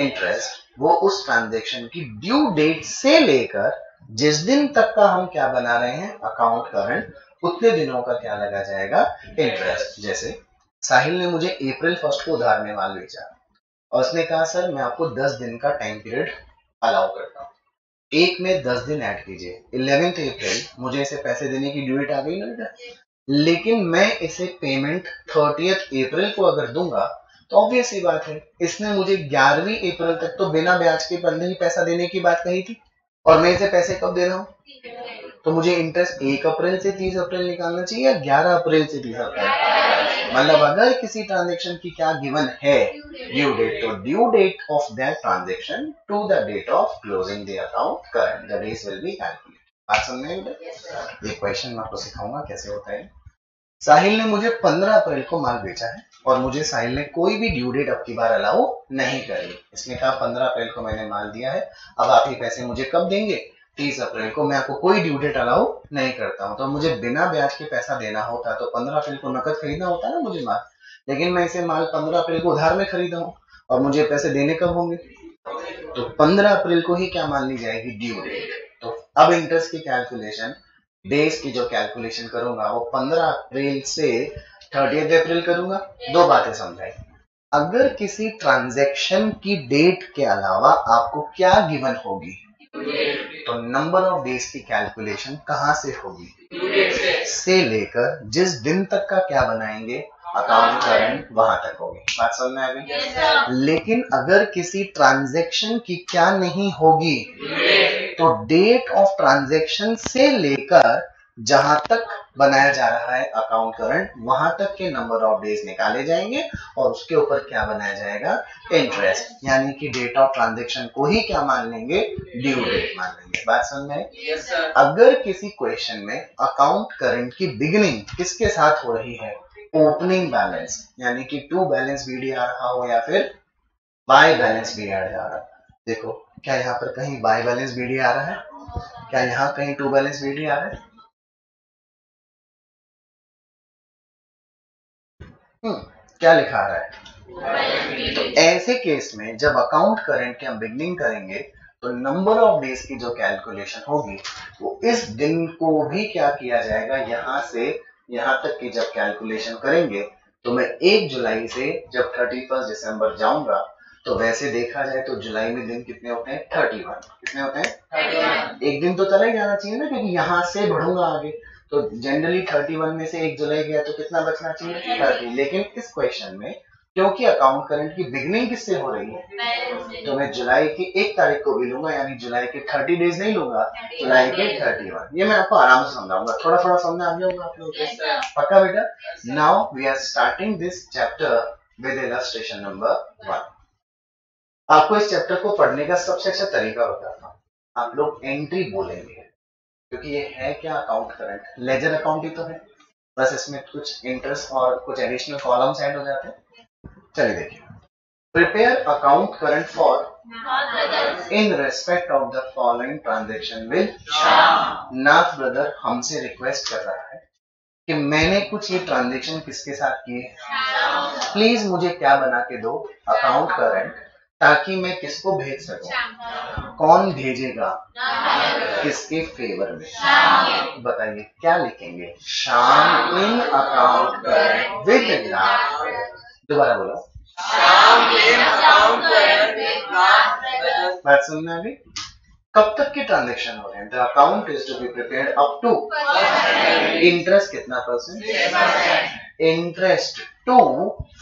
इंटरेस्ट, वो उस ट्रांजेक्शन की ड्यू डेट से लेकर जिस दिन तक का हम क्या बना रहे हैं, अकाउंट करंट, उतने दिनों का क्या लगा जाएगा, इंटरेस्ट। जैसे साहिल ने मुझे अप्रैल 1 को उधार में माल बेचा और उसने कहा सर मैं आपको 10 दिन का टाइम पीरियड अलाउ करता हूँ, एक में 10 दिन ऐड कीजिए, 11 अप्रैल मुझे इसे पैसे देने की ड्यू डेट आ गई ना बेटा, लेकिन मैं इसे पेमेंट 30 अप्रैल को अगर दूंगा तो ऑब्वियस सी बात है, इसने मुझे 11वीं अप्रैल तक तो बिना ब्याज के पहले ही पैसा देने की बात कही थी, और मैं इसे पैसे कब दे रहा हूं, तो मुझे इंटरेस्ट 1 अप्रैल से 30 अप्रैल निकालना चाहिए या 11 अप्रैल से 30 अप्रैल। मतलब अगर किसी ट्रांजेक्शन की क्या गिवन है, ड्यू डेट, तो due date of that transaction to the date of closing the account current, the days will be calculated. बात समझ में? ये क्वेश्चन मैं आपको सिखाऊंगा कैसे होता है। साहिल ने मुझे 15 अप्रैल को माल बेचा है और मुझे साहिल ने कोई भी ड्यू डेट अब की बार अलाउ नहीं करी, इसने कहा 15 अप्रैल को मैंने माल दिया है, अब आप ये पैसे मुझे कब देंगे, 30 अप्रैल को, मैं आपको कोई ड्यू डेट अलाउ नहीं करता हूं। तो मुझे बिना ब्याज के पैसा देना होता तो 15 अप्रैल को नकद खरीदना होता ना मुझे माल, लेकिन मैं इसे माल 15 अप्रैल को उधार में खरीदा हूं और मुझे पैसे देने कब होंगे, तो 15 अप्रैल को ही क्या मान ली जाएगी, ड्यू डेट। तो अब इंटरेस्ट की कैलकुलेशन, डेज की जो कैलकुलेशन करूंगा वो 15 अप्रैल से 30 अप्रैल करूंगा। दो बातें समझाई, अगर किसी ट्रांजैक्शन की डेट के अलावा आपको क्या गिवन होगी, तो नंबर ऑफ डेज की कैलकुलेशन कहां से होगी, से लेकर जिस दिन तक का क्या बनाएंगे, अकाउंट करंट, वहां तक होगी। बात समझ में आ गई? लेकिन अगर किसी ट्रांजैक्शन की क्या नहीं होगी, तो डेट ऑफ ट्रांजैक्शन से लेकर जहां तक बनाया जा रहा है अकाउंट करंट, वहां तक के नंबर ऑफ डेज निकाले जाएंगे और उसके ऊपर क्या बनाया जाएगा, इंटरेस्ट, यानी कि डेट ऑफ ट्रांजैक्शन को ही क्या मान लेंगे, ड्यू डेट मान लेंगे। बात समझ में? yes, अगर किसी क्वेश्चन में अकाउंट करंट की बिगिनिंग किसके साथ हो रही है, ओपनिंग बैलेंस, यानी कि टू बैलेंस बीडी आ रहा हो या फिर बाय बैलेंस बीडी आ रहा है। देखो क्या यहाँ पर कहीं बाय बैलेंस बीडी आ रहा है, क्या यहाँ कहीं टू बैलेंस बीडी आ रहा है? क्या लिखा आ रहा है? तो ऐसे केस में जब अकाउंट करंट की हम बिगनिंग करेंगे तो नंबर ऑफ डेज की जो कैलकुलेशन होगी वो इस दिन को भी क्या किया जाएगा, यहां से यहां तक की जब कैलकुलेशन करेंगे तो मैं 1 जुलाई से जब 31 दिसंबर जाऊंगा तो वैसे देखा जाए तो जुलाई में दिन कितने होते हैं 31। कितने होते हैं 31। एक दिन तो चला ही जाना चाहिए ना, क्योंकि यहाँ से बढ़ूंगा आगे, तो जनरली 31 में से 1 जुलाई गया तो कितना बचना चाहिए 30। लेकिन इस क्वेश्चन में क्योंकि अकाउंट करंट की बिगनिंग किससे हो रही है तो मैं जुलाई की 1 तारीख को भी लूंगा, यानी जुलाई के 30 डेज नहीं लूंगा, जुलाई के 31। ये मैं आपको आराम से समझाऊंगा, थोड़ा थोड़ा समझ आ गया होगा आप लोगों को, पक्का बेटा। Now we are starting this chapter with illustration number 1। आपको इस चैप्टर को पढ़ने का सबसे अच्छा तरीका बताता हूँ। आप लोग एंट्री बोलेंगे, क्योंकि ये है क्या अकाउंट करंट, लेजर अकाउंट ही तो है, बस इसमें कुछ इंटरेस्ट और कुछ एडिशनल कॉलम्स ऐड हो जाते हैं। चलिए देखिए, prepare account current for in respect of the following transaction with Shyam. Nath brother हमसे रिक्वेस्ट कर रहा है कि मैंने कुछ ये ट्रांजेक्शन किसके साथ किए, प्लीज मुझे क्या बना के दो अकाउंट करंट, ताकि मैं किसको भेज सकूं। कौन भेजेगा, किसके फेवर में, बताइए क्या लिखेंगे। Shyam in account current with नाथ। दोबारा बोलो, बात सुनना अभी। कब तक के ट्रांजेक्शन हो रहे हैं। The account is to be prepared up to interest कितना %, interest to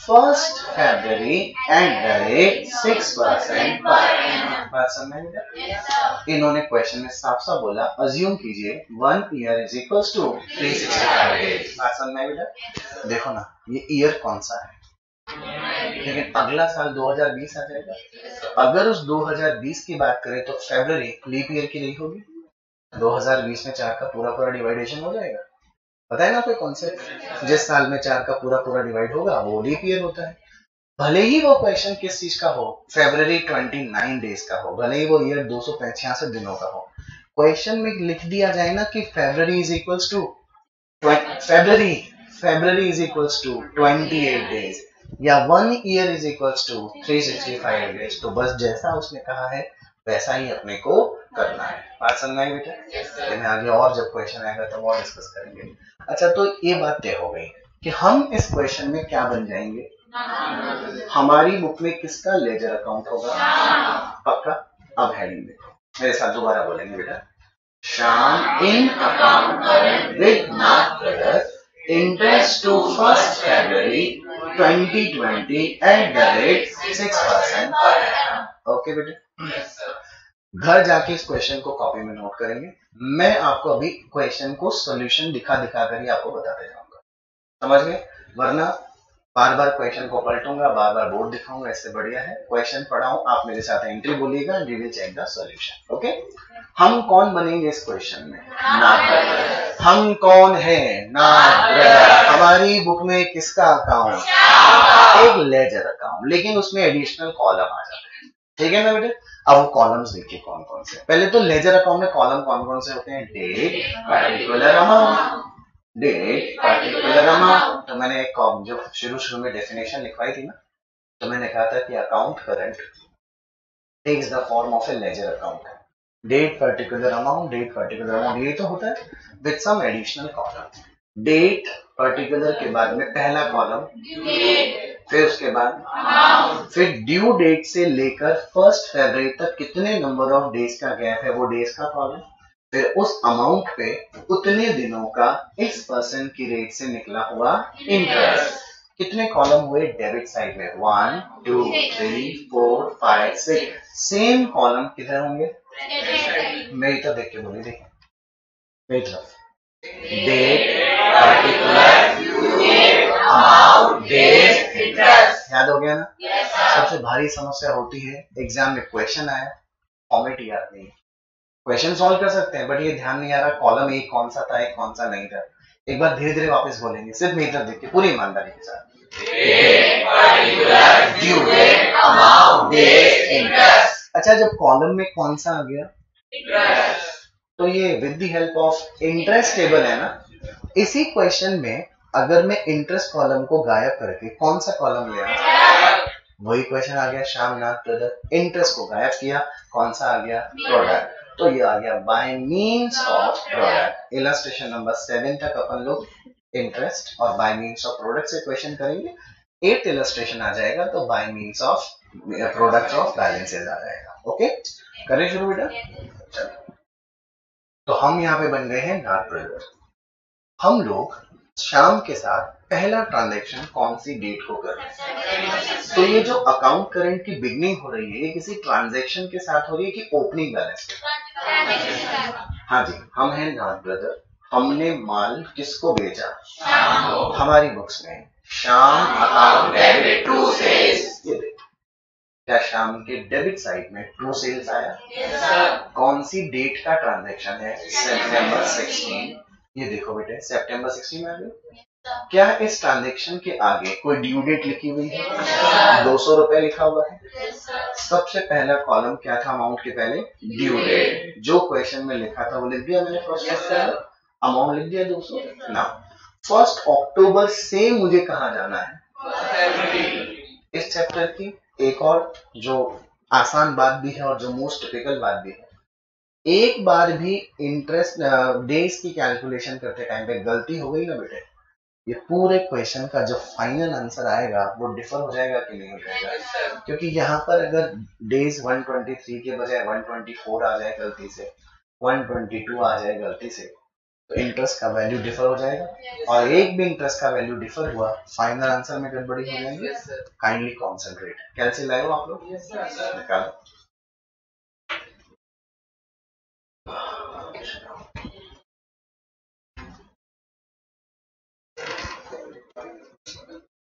1 February and the rate 6% per annum. बात समझ में। इन्होंने क्वेश्चन में साफ साफ बोला, अज्यूम कीजिए 1 year is equals to 365 days. बात समझ में बेटा। देखो ना, ये ईयर कौन सा है, लेकिन अगला साल 2020 आ जाएगा। अगर उस 2020 की बात करें तो फरवरी लीप ईयर की नहीं होगी, 2020 में 4 का पूरा पूरा डिवाइडेशन हो जाएगा। पता है ना कोई कॉन्सेप्ट, जिस साल में 4 का पूरा पूरा डिवाइड होगा वो लीप ईयर होता है। भले ही वो क्वेश्चन किस चीज का हो, फरवरी 29 डेज का हो, भले ही वो ईयर 266 दिनों का हो, क्वेश्चन में लिख दिया जाए ना कि February is equals to February is equals to 28 days या 1 year is equals to 365 days, तो बस जैसा उसने कहा है वैसा ही अपने को करना है। बात समझ आई बेटा। लेकिन आगे और जब क्वेश्चन आएगा तब और डिस्कस करेंगे। अच्छा, तो ये बात तय हो गई कि हम इस क्वेश्चन में क्या बन जाएंगे, हमारी बुक में किसका लेजर अकाउंट होगा, पक्का। अब हेडिंग देखो, मेरे साथ दोबारा बोलेंगे बेटा। Shyam in account current with Nath brothers, interest to 1 February 2020 at the rate 6% per annum. Okay बेटे, घर जाके इस क्वेश्चन को कॉपी में नोट करेंगे। मैं आपको अभी क्वेश्चन को सॉल्यूशन दिखा दिखा कर ही आपको बताते जाऊंगा, समझ गए। वरना बार बार क्वेश्चन को पलटूंगा, बार बार बोर्ड दिखाऊंगा, इससे बढ़िया है क्वेश्चन पढ़ाऊं, आप मेरे साथ एंट्री बोलिएगा, we will check the solution. Okay, हम कौन बनेंगे इस क्वेश्चन में, नाथ ब्रदर। हम कौन है, नाथ ब्रदर। हमारी बुक में किसका अकाउंट, एक लेजर अकाउंट, लेकिन उसमें एडिशनल कॉलम आ जाते हैं, ठीक है ना बेटे। अब वो कॉलम्स देखिए कौन कौन से। पहले तो लेजर अकाउंट में कॉलम कौन कौन से होते हैं, date, particular amount, date, particular amount. तो मैंने एक जो शुरू में डेफिनेशन लिखवाई थी ना, तो मैंने कहा था कि account current takes the form of a ledger account. Date, particular amount, date, particular amount, ये तो होता है with some additional column. Date particular के बाद में पहला कॉलम, फिर उसके बाद फिर ड्यू डेट से लेकर 1 February तक कितने नंबर ऑफ डेज का गैप है वो डेज का कॉलम, फिर उस अमाउंट पे उतने दिनों का इस पर्सन की रेट से निकला हुआ इंटरेस्ट। कितने कॉलम हुए डेबिट साइड में, 1 2 3 4 5 6। सेम कॉलम किधर होंगे, मेरी तरफ देख के बोलिए, देखिए मेरी तरफ। Date, particular, amount, days, interest. याद हो गया ना। सबसे भारी समस्या होती है एग्जाम में क्वेश्चन आया, फॉर्मेट याद नहीं, क्वेश्चन सॉल्व कर सकते हैं बट ये ध्यान नहीं आ रहा कॉलम एक कौन सा था, एक कौन सा नहीं था। एक बार धीरे धीरे वापस बोलेंगे, सिर्फ मेरी तरफ देखिए पूरी ईमानदारी के साथ। Due date, amount, days, interest. अच्छा, जब कॉलम में कौन सा आ गया, तो ये with the help of interest table है ना। इसी क्वेश्चन में अगर मैं इंटरेस्ट कॉलम को गायब करके कौन सा कॉलम ले आया, वही क्वेश्चन आ गया श्याम नाथ ब्रदर। इंटरेस्ट को गायब किया, कौन सा आ गया, प्रोडक्ट, तो ये आ गया by means of product. Illustration number 7 तक अपन लोग इंटरेस्ट और बाय मीन्स ऑफ प्रोडक्ट से क्वेश्चन करेंगे। 8th इलस्ट्रेशन आ जाएगा तो by means of product of balances आ जाएगा। ओके, करें शुरू बेटा। चलो, तो हम यहाँ पे बन गए हैं नॉट ब्रदर। हम लोग शाम के साथ पहला ट्रांजैक्शन कौन सी डेट को कर रहे हैं? तो ये जो अकाउंट करंट की बिगनिंग हो रही है ये किसी ट्रांजैक्शन के साथ हो रही है कि ओपनिंग बैलेंस के? हाँ जी, हम हैं नॉट ब्रदर। हमने माल किसको बेचा? हमारी बुक्स में शाम अकाउंट डेबिट टू सेल्स। ये देखो, क्या शाम के डेबिट साइड में ट्रू सेल्स आया? कौन सी डेट का ट्रांजैक्शन है? सितंबर 16। ये देखो बेटे, सितंबर 16 में आ गया। क्या इस ट्रांजैक्शन के आगे कोई ड्यू डेट लिखी हुई है? 200 रुपए लिखा हुआ है। सबसे पहला कॉलम क्या था अमाउंट के पहले? Due date. जो क्वेश्चन में लिखा था वो लिख दिया मैंने फर्स्ट, अमाउंट लिख दिया 200। ना, 1 अक्टूबर से मुझे कहाँ जाना है? इस चैप्टर की एक और जो आसान बात भी है और जो मोस्ट टिपिकल बात भी है, एक बार भी इंटरेस्ट डेज की कैलकुलेशन करते टाइम पे गलती हो गई ना बेटे, ये पूरे क्वेश्चन का जो फाइनल आंसर आएगा वो डिफर हो जाएगा कि नहीं हो जाएगा? क्योंकि यहाँ पर अगर डेज 123 के बजाय 124 आ जाए गलती से, 122 आ जाए गलती से, तो इंटरेस्ट का वैल्यू डिफर हो जाएगा। और एक भी इंटरेस्ट का वैल्यू डिफर हुआ, फाइनल आंसर में गड़बड़ी हो जाएगी। Kindly concentrate. कैसे लाए हो आप लोग? निकालो।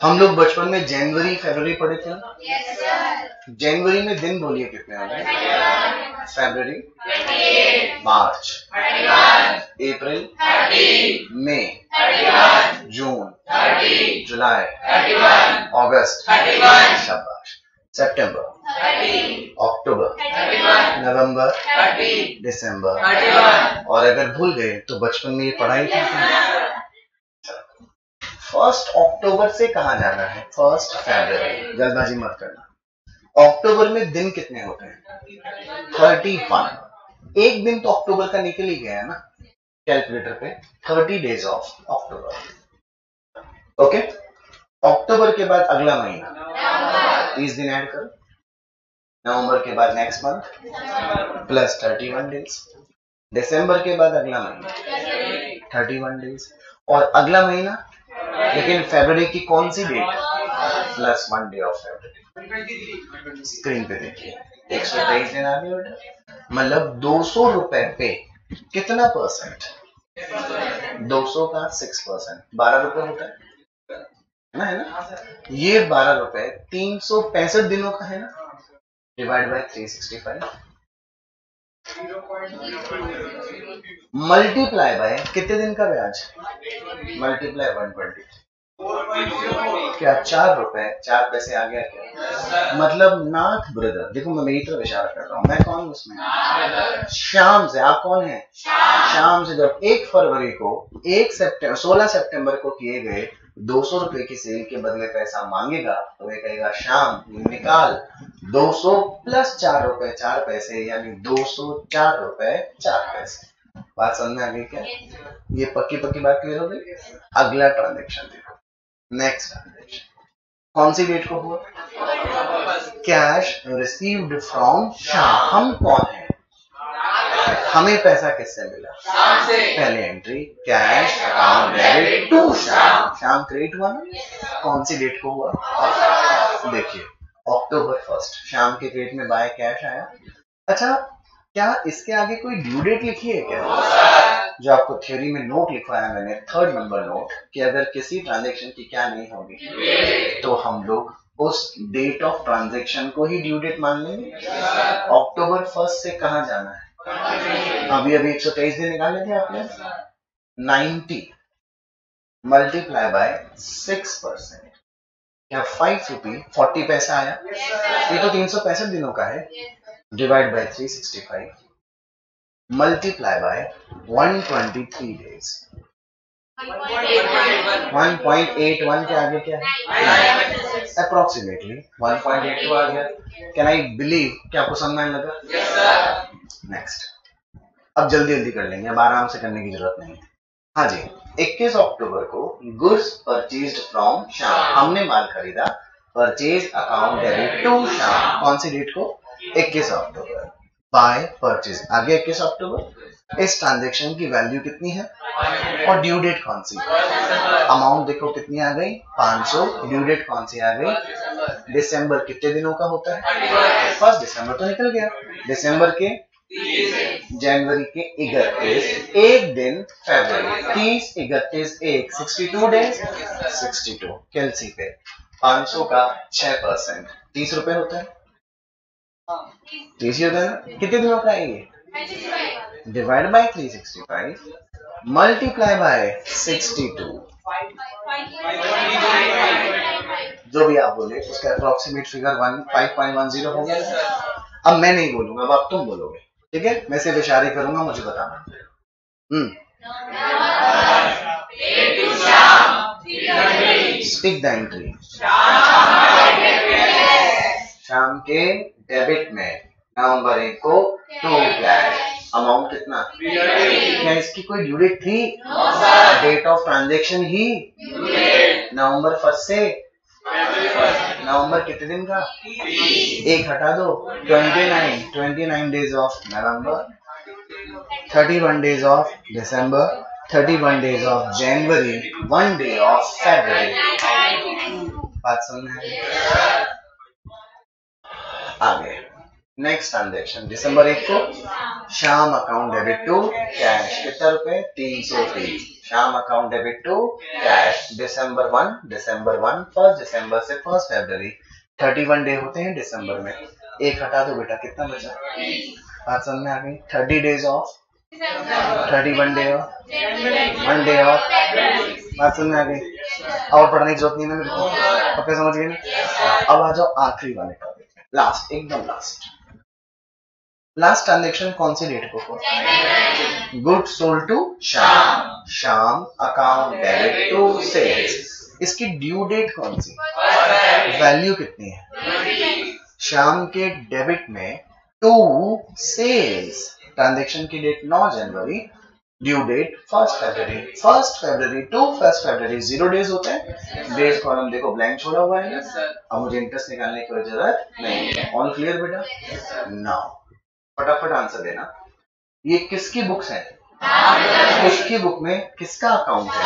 हम लोग बचपन में जनवरी फरवरी पढ़े थे ना? जनवरी में दिन बोलिए कितने होंगे? फरवरी, मार्च, अप्रैल, मई, जून, जुलाई, अगस्त, शाबाश, सितंबर, अक्टूबर, नवंबर, दिसंबर। और अगर भूल गए तो बचपन में ये पढ़ाई थी। 1 अक्टूबर से कहाँ जाना है? 1 फरवरी। जल्दबाजी मत करना। अक्टूबर में दिन कितने होते हैं? 31। एक दिन तो अक्टूबर का निकल ही गया है ना कैलकुलेटर पे। 30 डेज ऑफ अक्टूबर। ओके, अक्टूबर के बाद अगला महीना 30 दिन ऐड करो। नवंबर के बाद नेक्स्ट मंथ प्लस 31 डेज। दिसंबर के बाद अगला महीना 31 डेज और अगला महीना, लेकिन फरवरी की कौन सी date? Plus 1 day of February. Screen पे देखिए 123 दिन आ गए बेटा। मतलब 200 रुपए पे कितना परसेंट? 200 का 6%, 12 रुपए होता है ना? ये 12 रुपए 365 दिनों का है ना, डिवाइड बाय 365, मल्टीप्लाई बाय कितने दिन का ब्याज? मल्टीप्लाई 120। क्या 4 रुपए 4 पैसे आ गया क्या? मतलब नाथ ब्रदर, देखो मैं मेरी तरफ इशारा कर रहा हूँ, मैं कौन हूँ उसमें? शाम से। आप कौन है? शाम से। जब 1 फरवरी को 16 सितंबर को किए गए 200 रुपए की सेल के बदले पैसा मांगेगा तो ये कहेगा शाम निकाल 200 प्लस 4 रुपए 4 पैसे, यानी 204 रुपए 4 पैसे। बात समझ में आ गई क्या? ये पक्की बात क्लियर हो गई। अगला ट्रांजेक्शन देखो, नेक्स्ट ट्रांजेक्शन कौन सी डेट को हुआ? कैश रिसीव्ड फ्रॉम शाम। हम कौन है? हमें पैसा किससे मिला? पहले entry cash account debit to Shyam. Shyam credit हुआ ना? कौन सी डेट को हुआ? देखिए अक्टूबर 1। शाम के क्रेडिट में बाय कैश आया। अच्छा, क्या इसके आगे कोई ड्यू डेट लिखी है क्या? जो आपको थ्योरी में नोट लिखवाया मैंने, 3rd नंबर नोट, कि अगर किसी ट्रांजैक्शन की क्या नहीं होगी तो हम लोग उस डेट ऑफ ट्रांजैक्शन को ही ड्यू डेट मान लेंगे। अक्टूबर 1 से कहाँ जाना है? अभी 123 दिन निकाले थे आपने। 90 मल्टीप्लाई बाय 6%, क्या 5 रुपये 40 पैसा आया? ये तो 365 दिनों का है। Divide by 365 multiply by 123 days. 1.81 के आगे क्या है? अप्रोक्सीमेटली 1.82 आ गया। Can I believe? क्या आपको समझ में लगा? नेक्स्ट, अब जल्दी कर लेंगे, अब आराम से करने की जरूरत नहीं है। हाँ जी, 21 अक्टूबर को गुड्स परचेज्ड फ्रॉम श्याम, हमने माल खरीदा, purchase account debit to Shyam, कौन सी डेट को? 21 अक्टूबर। बाय परचेज, आगे 21 अक्टूबर। इस ट्रांजेक्शन की वैल्यू कितनी है और ड्यू डेट कौन सी? अमाउंट देखो कितनी आ गई, 500। ड्यू डेट कौन सी आ गई? दिसंबर कितने दिनों का होता है? 1 दिसंबर तो निकल गया। दिसंबर के, जनवरी के 31, एक दिन फरवरी, 30, 31, 1, 62 डेज, 62 कैलसी पे 500 का 6%, 30 रुपए होता है। 30 होता है ना? कितने दिनों का है ये? डिवाइड बाय 365 मल्टीप्लाई बाय 62, जो भी आप बोले उसका अप्रोक्सीमेट फिगर 5.10 हो गया। अब मैं नहीं बोलूंगा, अब तुम बोलोगे, ठीक है? मैं सिर्फ इशारे करूंगा, मुझे बताना। Speak the entry. शाम के डेबिट में नवंबर 1 को 2 कैश, अमाउंट कितना? क्या इसकी कोई ड्यू डेट थी? डेट ऑफ ट्रांजेक्शन ही नवंबर 1 से नवंबर कितने दिन का? एक हटा दो, 29 days of November, 31 days of December, 31 days of January, 1 day of फरवरी। बात समझ में आई? आगे नेक्स्ट ट्रांजेक्शन, दिसंबर 1 को शाम अकाउंट डेबिट टू कैश, कितना रुपए? 330। शाम अकाउंट डेबिट टू कैश, दिसंबर 1, 1 दिसंबर से 1 फरवरी, 31 डे होते हैं दिसंबर में। एक हटा दो बेटा, कितना बचा? बात समझ में आ गई? 30 days of, 31 day of, 1 day of. बात समझ में आ गई? और पढ़ने की जरूरत नहीं है मेरे को, पक्का समझ गए ना? अब आ जाओ आखिरी वाले टॉपिक में, लास्ट, एकदम लास्ट ट्रांजेक्शन कौन सी डेट को? Good sold to Shyam, Shyam account debit to sales, इसकी ड्यू डेट कौन सी? वैल्यू कितनी है? शाम के डेबिट में टू सेल्स, ट्रांजेक्शन की डेट 9 जनवरी, ड्यू डेट 1 फरवरी, 1 फरवरी टू 1 फरवरी 0 डेज होते हैं। डेज कॉलम देखो ब्लैंक छोड़ा हुआ है ना, अब मुझे इंटरेस्ट निकालने की कोई जरूरत नहीं है। ऑल क्लियर बेटा? नाउ फटाफट आंसर देना। ये किसकी बुक्स है? उसकी बुक में किसका अकाउंट है?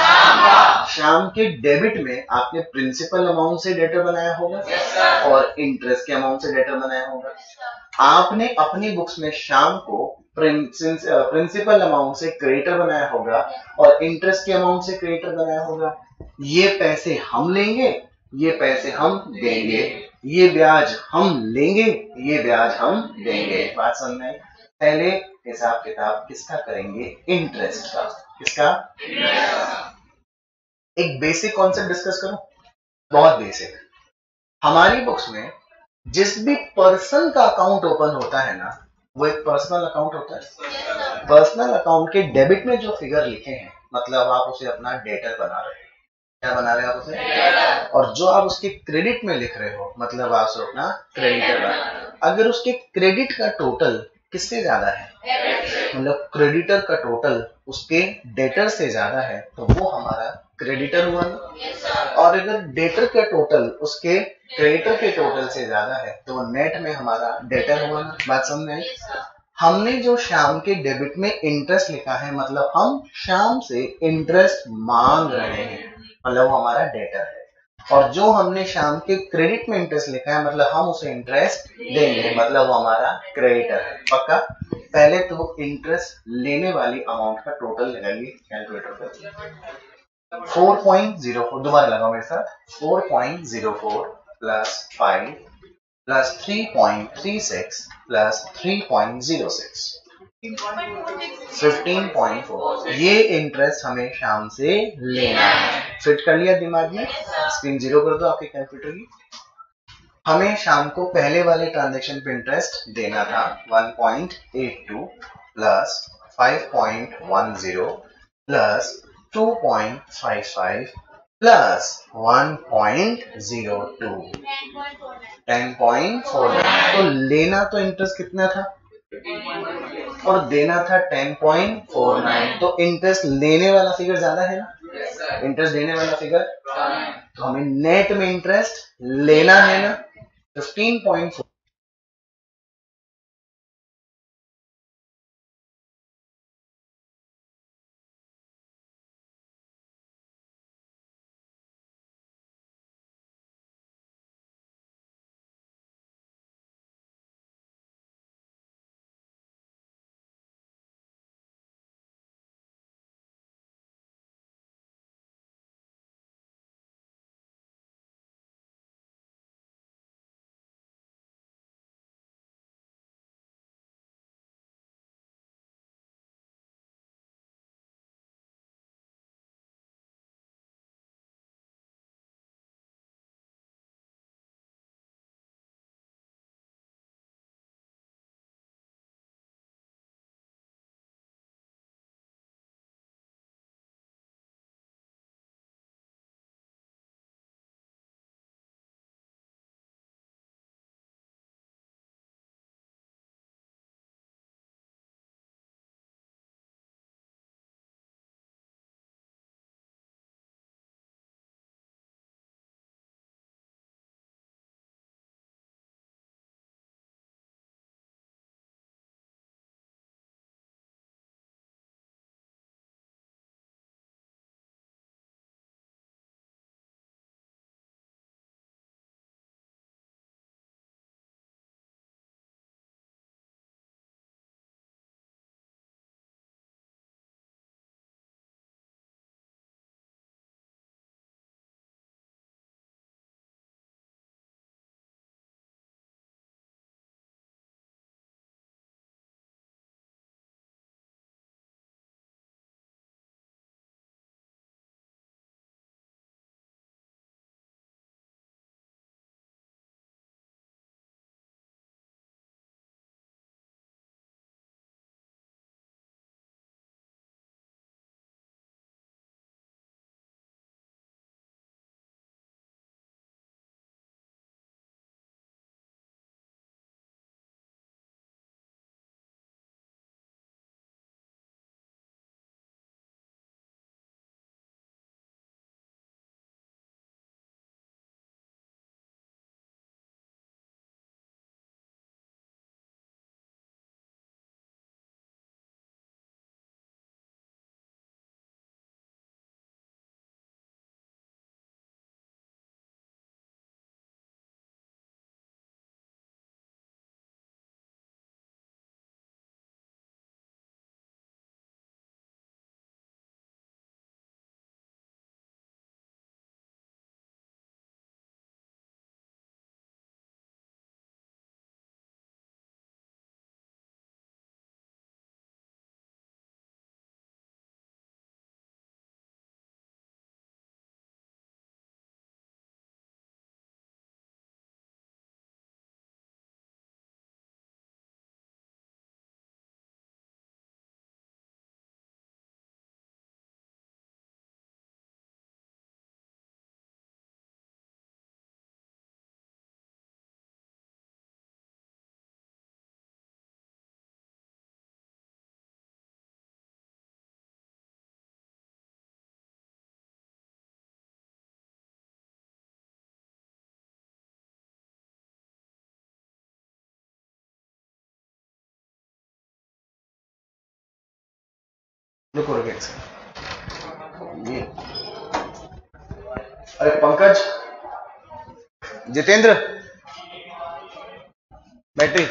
शाम के डेबिट में आपने प्रिंसिपल अमाउंट से डेटर बनाया होगा और इंटरेस्ट के अमाउंट से डेटर बनाया होगा। आपने अपनी बुक्स में शाम को प्रिंसिपल अमाउंट से क्रेडिटर बनाया होगा और इंटरेस्ट के अमाउंट से क्रेडिटर बनाया होगा। ये पैसे हम लेंगे, ये पैसे हम देंगे, ये ब्याज हम लेंगे, ये ब्याज हम देंगे। बात समझ में? पहले हिसाब किताब किसका करेंगे? इंटरेस्ट का। किसका? एक बेसिक कॉन्सेप्ट डिस्कस करूं, बहुत बेसिक। हमारी बुक्स में जिस भी पर्सन का अकाउंट ओपन होता है ना, वो एक पर्सनल अकाउंट होता है। पर्सनल अकाउंट के डेबिट में जो फिगर लिखे हैं, मतलब आप उसे अपना डेटर बना रहे हैं। क्या बना रहे हैं आप उसे? और जो आप उसके क्रेडिट में लिख रहे हो, मतलब आप उसे अपना क्रेडिटर बना रहे हैं। अगर उसके क्रेडिट का टोटल किससे ज्यादा है, मतलब क्रेडिटर का टोटल उसके डेटर से ज्यादा है, तो वो हमारा क्रेडिटर हुआ ना। और अगर डेटर का टोटल उसके क्रेडिटर के टोटल से ज्यादा है, तो नेट में हमारा डेटर हुआ ना। बात समझ में आई? हमने जो शाम के डेबिट में इंटरेस्ट लिखा है, मतलब हम शाम से इंटरेस्ट मांग रहे हैं, मतलब वो हमारा डेटर है। और जो हमने शाम के क्रेडिट में इंटरेस्ट लिखा है, मतलब हम उसे इंटरेस्ट देंगे, मतलब वो हमारा क्रेडिटर है। पक्का? पहले तो इंटरेस्ट लेने वाली अमाउंट का टोटल लगाइए कैलकुलेटर पर। 4.04, दोबारा लगाओ मेरे साथ। 4.04 प्लस 5 प्लस 3.36 प्लस 3.06, 15.4। ये इंटरेस्ट हमें शाम से लेना है। फिट कर लिया दिमाग में? स्क्रीन 0 कर दो आपके कैलकुलेटर की। हमें शाम को पहले वाले ट्रांजेक्शन पे इंटरेस्ट देना था 1.82 प्लस 5.10 प्लस 2.55 प्लस 1.02, 10.49। तो लेना तो इंटरेस्ट कितना था? और देना था 10.49। तो इंटरेस्ट लेने वाला फिगर ज्यादा है ना, इंटरेस्ट देने वाला फिगर, तो हमें नेट में इंटरेस्ट लेना है ना 15.4। रुको रुको एक सेकंड। ये अरे पंकज, जितेंद्र, बैटरी।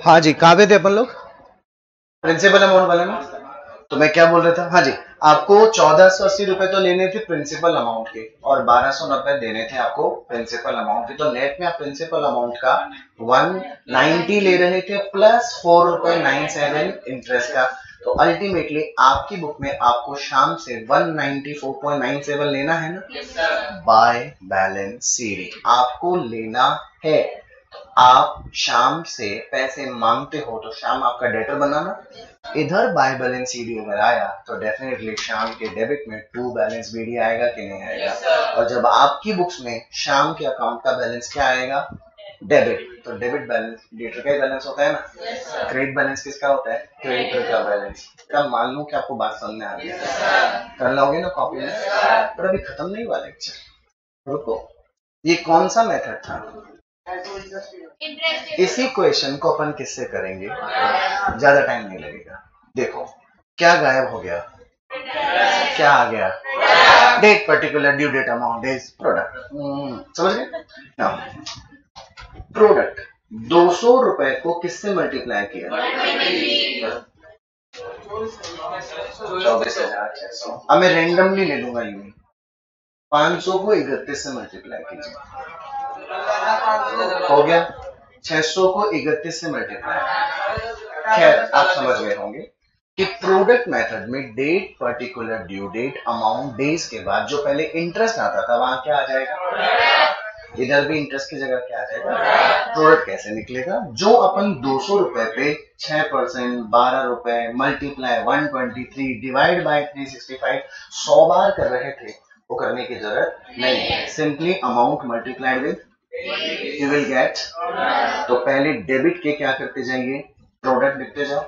हाँ जी, कहाँ पे थे अपन लोग? प्रिंसिपल अमाउंट वाले में। तो मैं क्या बोल रहा था? हाँ जी, आपको 1480 रुपए तो लेने थे प्रिंसिपल अमाउंट के और 1290 देने थे आपको प्रिंसिपल अमाउंट के। तो नेट में आप प्रिंसिपल अमाउंट का 190 ले रहे थे प्लस 4.97 इंटरेस्ट का। तो अल्टीमेटली आपकी बुक में आपको शाम से 194.97 लेना है ना, बाय बैलेंस सीडी आपको लेना है। आप शाम से पैसे मांगते हो तो शाम आपका डेटर बनाना, इधर बाय बैलेंस सीडी अगर आया तो डेफिनेटली शाम के डेबिट में टू बैलेंस बीडी आएगा कि नहीं आएगा। और जब आपकी बुक्स में शाम के अकाउंट का बैलेंस क्या आएगा? डेबिट। तो डेबिट बैलेंस डेटर का ही बैलेंस होता है ना। क्रेडिट बैलेंस किसका होता है? क्रेडिटर का बैलेंस। क्या मान लो कि आपको बात समझ में आ रही है? कर लोगे ना कॉपी में? पर अभी खत्म नहीं हुआ लेक्चर, रुको। ये कौन सा मेथड था? इसी क्वेश्चन को अपन किससे करेंगे? ज्यादा टाइम नहीं लगेगा। देखो क्या गायब हो गया, क्या आ गया? Date, particular, due date, amount, days, product. समझ गए ना? प्रोडक्ट 200 रुपए को किससे मल्टीप्लाई किया? 24,600। अब मैं रेंडमली ले लूंगा यूं। 500 को 31 से मल्टीप्लाई कीजिए, हो गया। 600 को 31 से मल्टीप्लाई। खैर आप समझ गए होंगे कि प्रोडक्ट मेथड में date, particular, due date, amount, days के बाद जो पहले इंटरेस्ट आता था वहां क्या आ जाएगा? इधर भी इंटरेस्ट की जगह क्या आ जाएगा? प्रोडक्ट कैसे निकलेगा? जो अपन 200 रुपए पे 6%, 12 रुपए, मल्टीप्लाई 123 डिवाइड बाय 365 100 बार कर रहे थे, वो करने की जरूरत नहीं है। Simply amount multiplied with you will get. तो पहले डेबिट के क्या करते जाइए? प्रोडक्ट लिखते जाओ।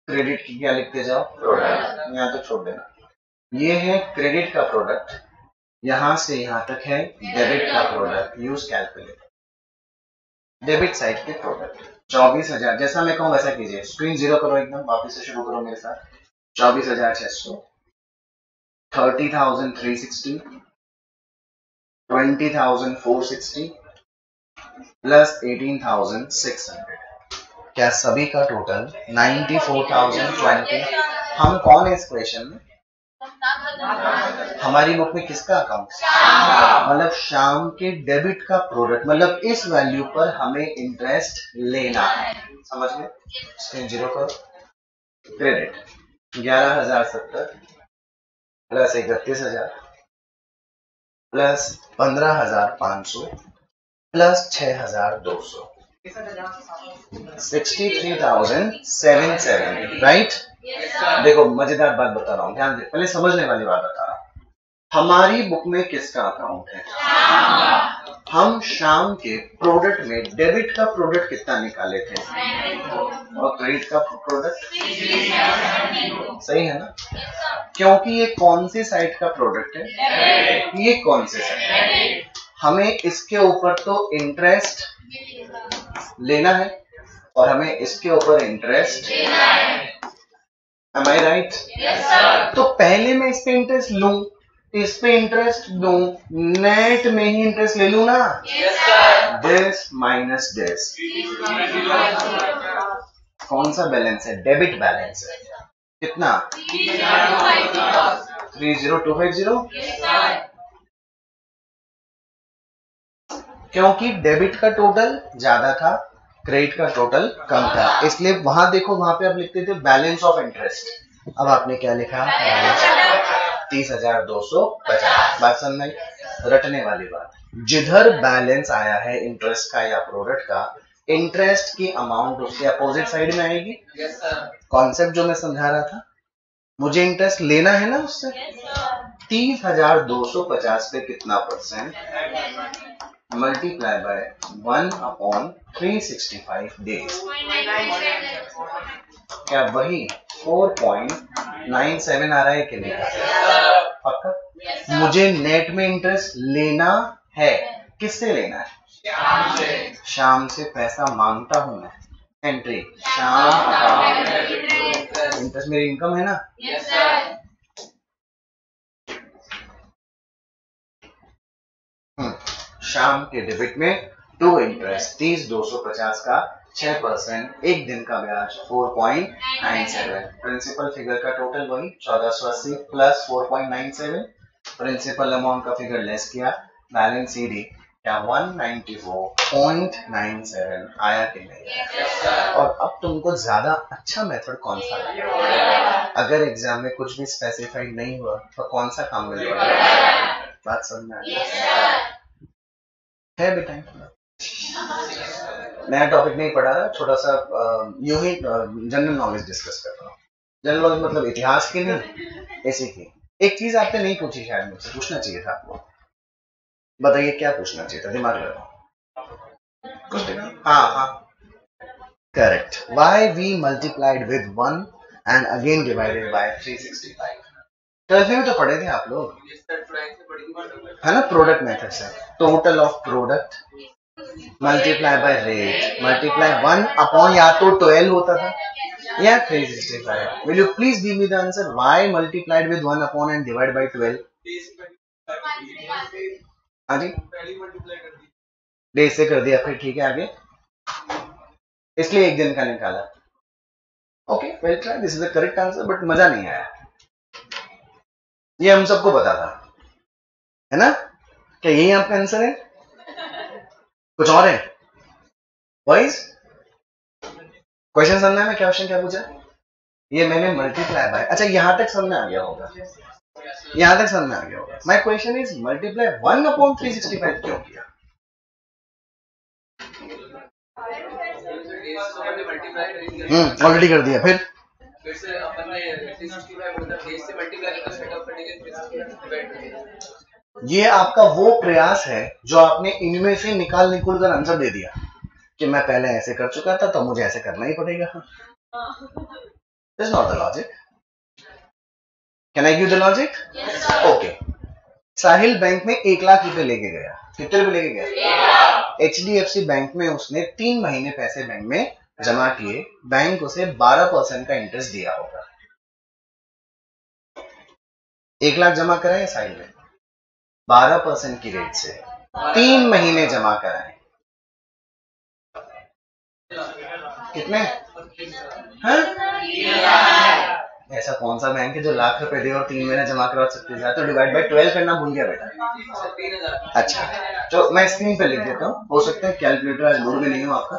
क्रेडिट की क्या लिखते जाओ? प्रोडक्ट। यहां तो छोड़ देना। ये है क्रेडिट का प्रोडक्ट, यहां से यहां तक है डेबिट का product. Use calculator. Debit side के प्रोडक्ट 24,000, जैसा मैं कहूं वैसा कीजिए। स्क्रीन जीरो करो, एकदम वापस से शुरू करो मेरे साथ। 24,600, 30,360, 20,460 प्लस 18,600। क्या सभी का टोटल 94,020? हम कौन है इस क्वेश्चन में? हमारी बुक में किसका अकाउंट? मतलब शाम के डेबिट का प्रोडक्ट, मतलब इस वैल्यू पर हमें इंटरेस्ट लेना है। समझ गए? स्क्रीन जीरो करो। Credit 11,070 plus 31,000 plus 15,500 plus 6,200, 63,770, right? देखो मजेदार बात बता रहा हूं, ध्यान दे, पहले समझने वाली बात बता रहा हूं। हमारी बुक में किसका अकाउंट है? हम शाम के प्रोडक्ट में डेबिट का प्रोडक्ट कितना निकाले थे और क्रेडिट का प्रोडक्ट? सही है ना? क्योंकि ये कौन सी साइड का प्रोडक्ट है? ये कौन से साइड? हमें इसके ऊपर तो इंटरेस्ट लेना है और हमें इसके ऊपर इंटरेस्ट लेना है। Am I right? Yes, sir. तो पहले मैं इस पे इंटरेस्ट लूं, इस पे इंटरेस्ट दूं, नेट में ही इंटरेस्ट ले लूं ना? Yes, sir. This minus this. कौन सा बैलेंस है? डेबिट बैलेंस है। कितना? 30,250। Yes, sir. क्योंकि डेबिट का टोटल ज्यादा था, क्रेडिट का टोटल कम था, इसलिए वहां देखो, वहां पे आप लिखते थे बैलेंस ऑफ इंटरेस्ट। अब आपने क्या लिखा? 30,250। बात समझ में? रटने वाली बात। जिधर बैलेंस आया है इंटरेस्ट का या प्रोडक्ट का, इंटरेस्ट की अमाउंट उसके अपोजिट साइड में आएगी। कॉन्सेप्ट जो मैं समझा रहा था, मुझे इंटरेस्ट लेना है ना उससे। 30,250 पे कितना परसेंट? Multiply by 1/365 days. क्या वही 4.97 आ रहा है कि नहीं? पक्का? मुझे नेट में इंटरेस्ट लेना है। किससे लेना है? शाम से पैसा मांगता हूं मैं। एंट्री शाम अकाउंट, इंटरेस्ट मेरी इनकम है ना? शाम के डेबिट में टू इंटरेस्ट 30,250 का 6%, एक दिन का ब्याज 4.97, प्रिंसिपल फिगर का टोटल वही 1480 प्लस 4.97, प्रिंसिपल अमाउंट का फिगर लेस किया, बैलेंस सीडी क्या 194.97 आया कि नहीं? और अब तुमको ज्यादा अच्छा मेथड कौन सा लगा? अगर एग्जाम में कुछ भी स्पेसिफाइड नहीं हुआ तो कौन सा काम मिल रहा है? बात समझ में आ गई है बेटा? नया टॉपिक नहीं पढ़ा रहा, छोटा सा यूं ही जनरल नॉलेज डिस्कस कर रहा हूँ। जनरल नॉलेज मतलब इतिहास की नहीं, ऐसी की। एक चीज आपने नहीं पूछी, शायद मुझसे पूछना चाहिए था आपको। बताइए क्या पूछना चाहिए था? दिमाग लगाओ। हाँ, correct. Why we multiplied with 1 and again divided by 365? 12th में भी तो पढ़े थे आप लोग, है ना? प्रोडक्ट मेथड से total of product multiply by rate multiply 1 upon या तो 12 होता था या 365। Will you please give me the answer? Why multiplied with 1 upon and divide by 12? हाँ जी, डे से कर दिया, फिर ठीक है आगे, इसलिए एक दिन का निकाला। Okay, well try, this is the correct answer, but मजा नहीं आया। ये हम सबको पता था, है ना? क्या यही आपका आंसर है? कुछ और है? बॉयज क्वेश्चन समझना है? मैं क्या क्वेश्चन क्या पूछा? ये मैंने मल्टीप्लाई बाय, अच्छा यहां तक समझ में आ गया होगा, यहां तक समझ में आ गया होगा। My question is multiply 1 upon 365 क्यों किया? ऑलरेडी कर दिया, फिर से अपन ने 365 मतलब बेस से मल्टीप्लाई करके सेटअप करने के 365। ये आपका वो प्रयास है जो आपने इनमें से निकाल कर आंसर दे दिया कि मैं पहले ऐसे कर चुका था तो मुझे ऐसे करना ही पड़ेगा। That's not the logic. Can I give the logic? Yes, sir. Okay. Sahil bank में 1 लाख रुपए लेके गया। कितने रुपए लेके गया? HDFC बैंक में उसने 3 महीने पैसे बैंक में जमा किए, बैंक उसे 12% का इंटरेस्ट दिया होगा। 1 लाख जमा कराए साहिल ने, 12% की रेट से 3 महीने जमा कराए, कितने? हाँ? ऐसा कौन सा बैंक है जो लाख रुपए दे और 3 महीने जमा करा सकते हैं? तो डिवाइड बाय 12 करना भूल गया बेटा। अच्छा, तो मैं स्क्रीन पे लिख देता हूँ, हो सकता है कैलकुलेटर आज मूड में नहीं हो आपका।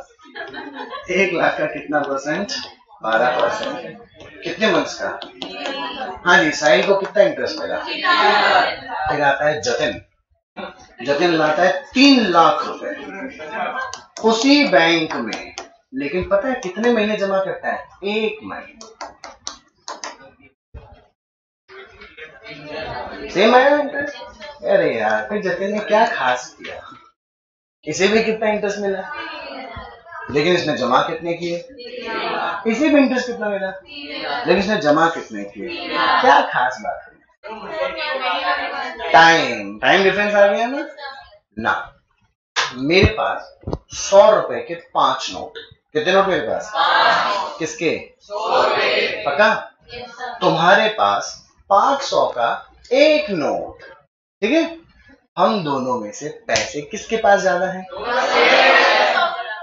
1 लाख का कितना परसेंट? 12%। कितने मंथ्स का? हाँ जी, साहिल को कितना इंटरेस्ट मिला? फिर आता है जतिन, जतिन लाता है 3 लाख रुपए उसी बैंक में, लेकिन पता है कितने महीने जमा करता है? 1 महीने। सेम आया इंटरेस्ट? अरे यार, फिर जतिन ने क्या खास किया? इसे भी कितना इंटरेस्ट मिला, लेकिन इसने जमा कितने किए? इसे भी इंटरेस्ट कितना मिला, लेकिन इसने जमा कितने किए? क्या खास बात है? टाइम डिफरेंस आ गया ना। मेरे पास 100 रुपए के 5 नोट, कितने नोट मेरे पास? किसके? 100 रुपए। पक्का? तुम्हारे पास 500 का 1 नोट, ठीक है? हम दोनों में से पैसे किसके पास ज्यादा है?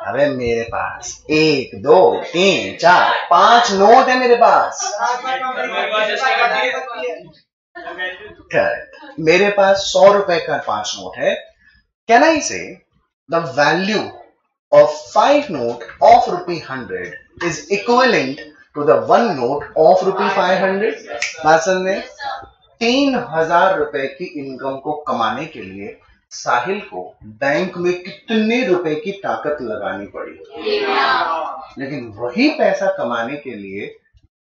अबे मेरे पास 1 2 3 4 5 नोट है मेरे पास। करेक्ट, मेरे पास 100 रुपए का 5 नोट है। कैन आई से the value of 5 note of ₹100 is equivalent to the 1 note of ₹500? बात समझ में? 3,000 रुपए की इनकम को कमाने के लिए साहिल को बैंक में कितने रुपए की ताकत लगानी पड़ी? लेकिन वही पैसा कमाने के लिए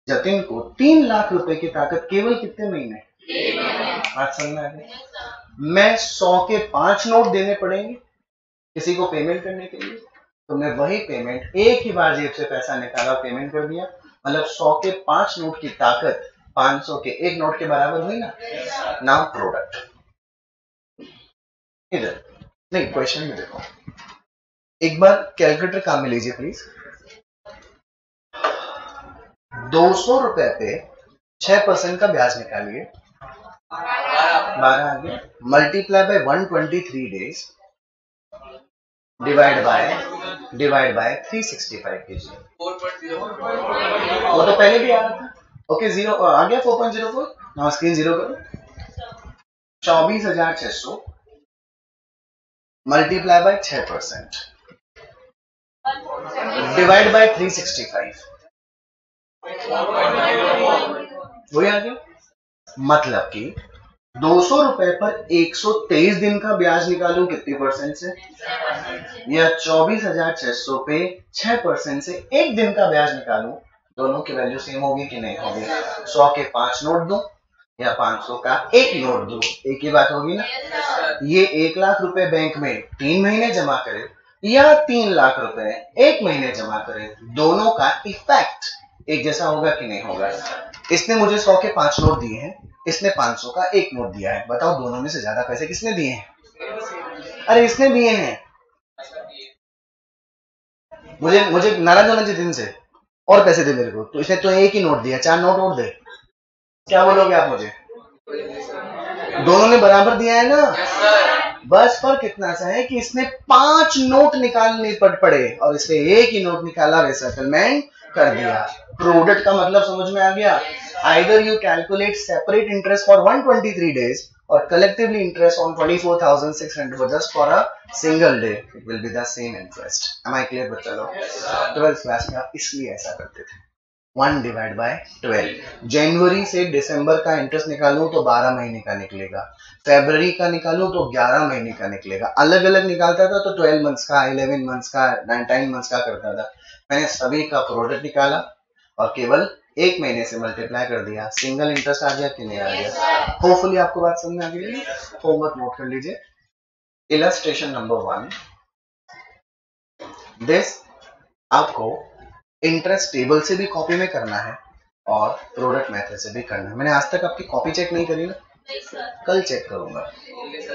जतिन को 3 लाख रुपए की ताकत केवल कितने महीने? बात समझ में आ गई? मैं 100 के 5 नोट देने पड़ेंगे किसी को पेमेंट करने के लिए, तो मैं वही पेमेंट एक ही बार जेब से पैसा निकाला और पेमेंट कर दिया, मतलब 100 के 5 नोट की ताकत 500 के 1 नोट के बराबर हुई ना। नाउ प्रोडक्ट, इधर नहीं, क्वेश्चन में देखो, एक बार कैलकुलेटर काम में लीजिए प्लीज। 200 रुपए पे 6% का ब्याज निकालिए, 12 आ गया, multiply by 123 days, divide by 365 कीजिए। वो तो पहले भी आ रहा था। ओके, जीरो आ गया 4.04। नाउ स्क्रीन जीरो करो। 24,600 मल्टीप्लाई बाय 6% डिवाइड बाय 365 वही आ गया। मतलब कि 200 रुपए पर 123 दिन का ब्याज निकालूं कितनी परसेंट से, या 24,600 पे 6% से एक दिन का ब्याज निकालूं, दोनों की वैल्यू सेम होगी कि नहीं होगी। 100 के 5 नोट दूं या 500 का एक नोट दूं, एक ही बात होगी ना। ये 1 लाख रुपए बैंक में 3 महीने जमा करे या 3 लाख रुपए 1 महीने जमा करे, दोनों का इफेक्ट एक जैसा होगा कि नहीं होगा। इसने मुझे 100 के 5 नोट दिए हैं, इसने 500 का एक नोट दिया है। बताओ दोनों में से ज्यादा पैसे किसने दिए हैं? अरे इसने दिए हैं। मुझे नाराज होना चाहिए दिन से, और पैसे दे मेरे को। तो इसने तो एक ही नोट दिया, 4 नोट और दे। क्या बोलोगे आप मुझे? दोनों ने बराबर दिया है ना। बस फर्क इतना सा है कि इसने 5 नोट निकालने पड़े और इसने एक ही नोट निकाला, वे सेटलमेंट कर दिया। प्रोडक्ट का मतलब समझ में आ गया। Either you calculate separate interest for 123 days or collectively interest on 24,600 just for a single day, it will be the same interest. Am I clear बच्चा लोग? 12th क्लास में आप इसलिए ऐसा करते थे। 1 डिवाइड बाय 12। जनवरी से दिसंबर का इंटरेस्ट निकालूं तो 12 महीने का निकलेगा, फरवरी का निकालूं तो 11 महीने का निकलेगा। अलग अलग निकालता था तो 12 मंथ्स का, 11 मंथ्स का, 9 मंथ्स का करता था। मैंने सभी का प्रोडक्ट निकाला और केवल एक महीने से मल्टीप्लाई कर दिया। सिंगल इंटरेस्ट आ गया कि नहीं आ गया? होपफुली आपको बात समझ में आ गई। होमवर्क नोट कर लीजिए। इलस्ट्रेशन नंबर 1, दिस आपको इंटरेस्ट टेबल से भी कॉपी में करना है और प्रोडक्ट मेथड से भी करना है। मैंने आज तक आपकी कॉपी चेक नहीं करी ना, कल चेक करूंगा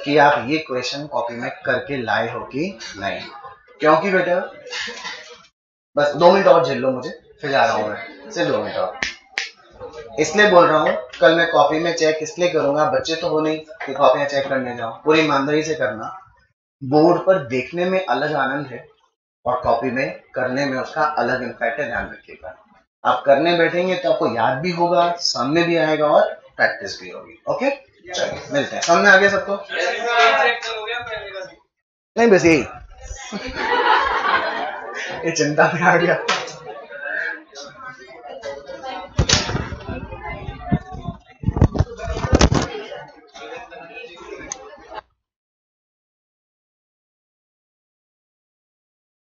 कि आप ये क्वेश्चन कॉपी में करके लाए हो कि नहीं। क्योंकि बेटा बस 2 मिनट और झेल लो मुझे, फिर जा रहा हूं मैं, सिर्फ 2 मिनट और। इसलिए बोल रहा हूं कल मैं कॉपी में चेक इसलिए करूंगा, बच्चे तो हो नहीं कि कॉपी में चेक करने जाओ। पूरी ईमानदारी से करना। बोर्ड पर देखने में अलग आनंद है और कॉपी में करने में उसका अलग इम्पैक्ट है, ध्यान रखिएगा। आप करने बैठेंगे तो आपको याद भी होगा, सामने भी आएगा और प्रैक्टिस भी होगी। ओके, चलिए मिलते हैं। सामने आ गया सबको? नहीं बस यही ये चिंता में आ गया।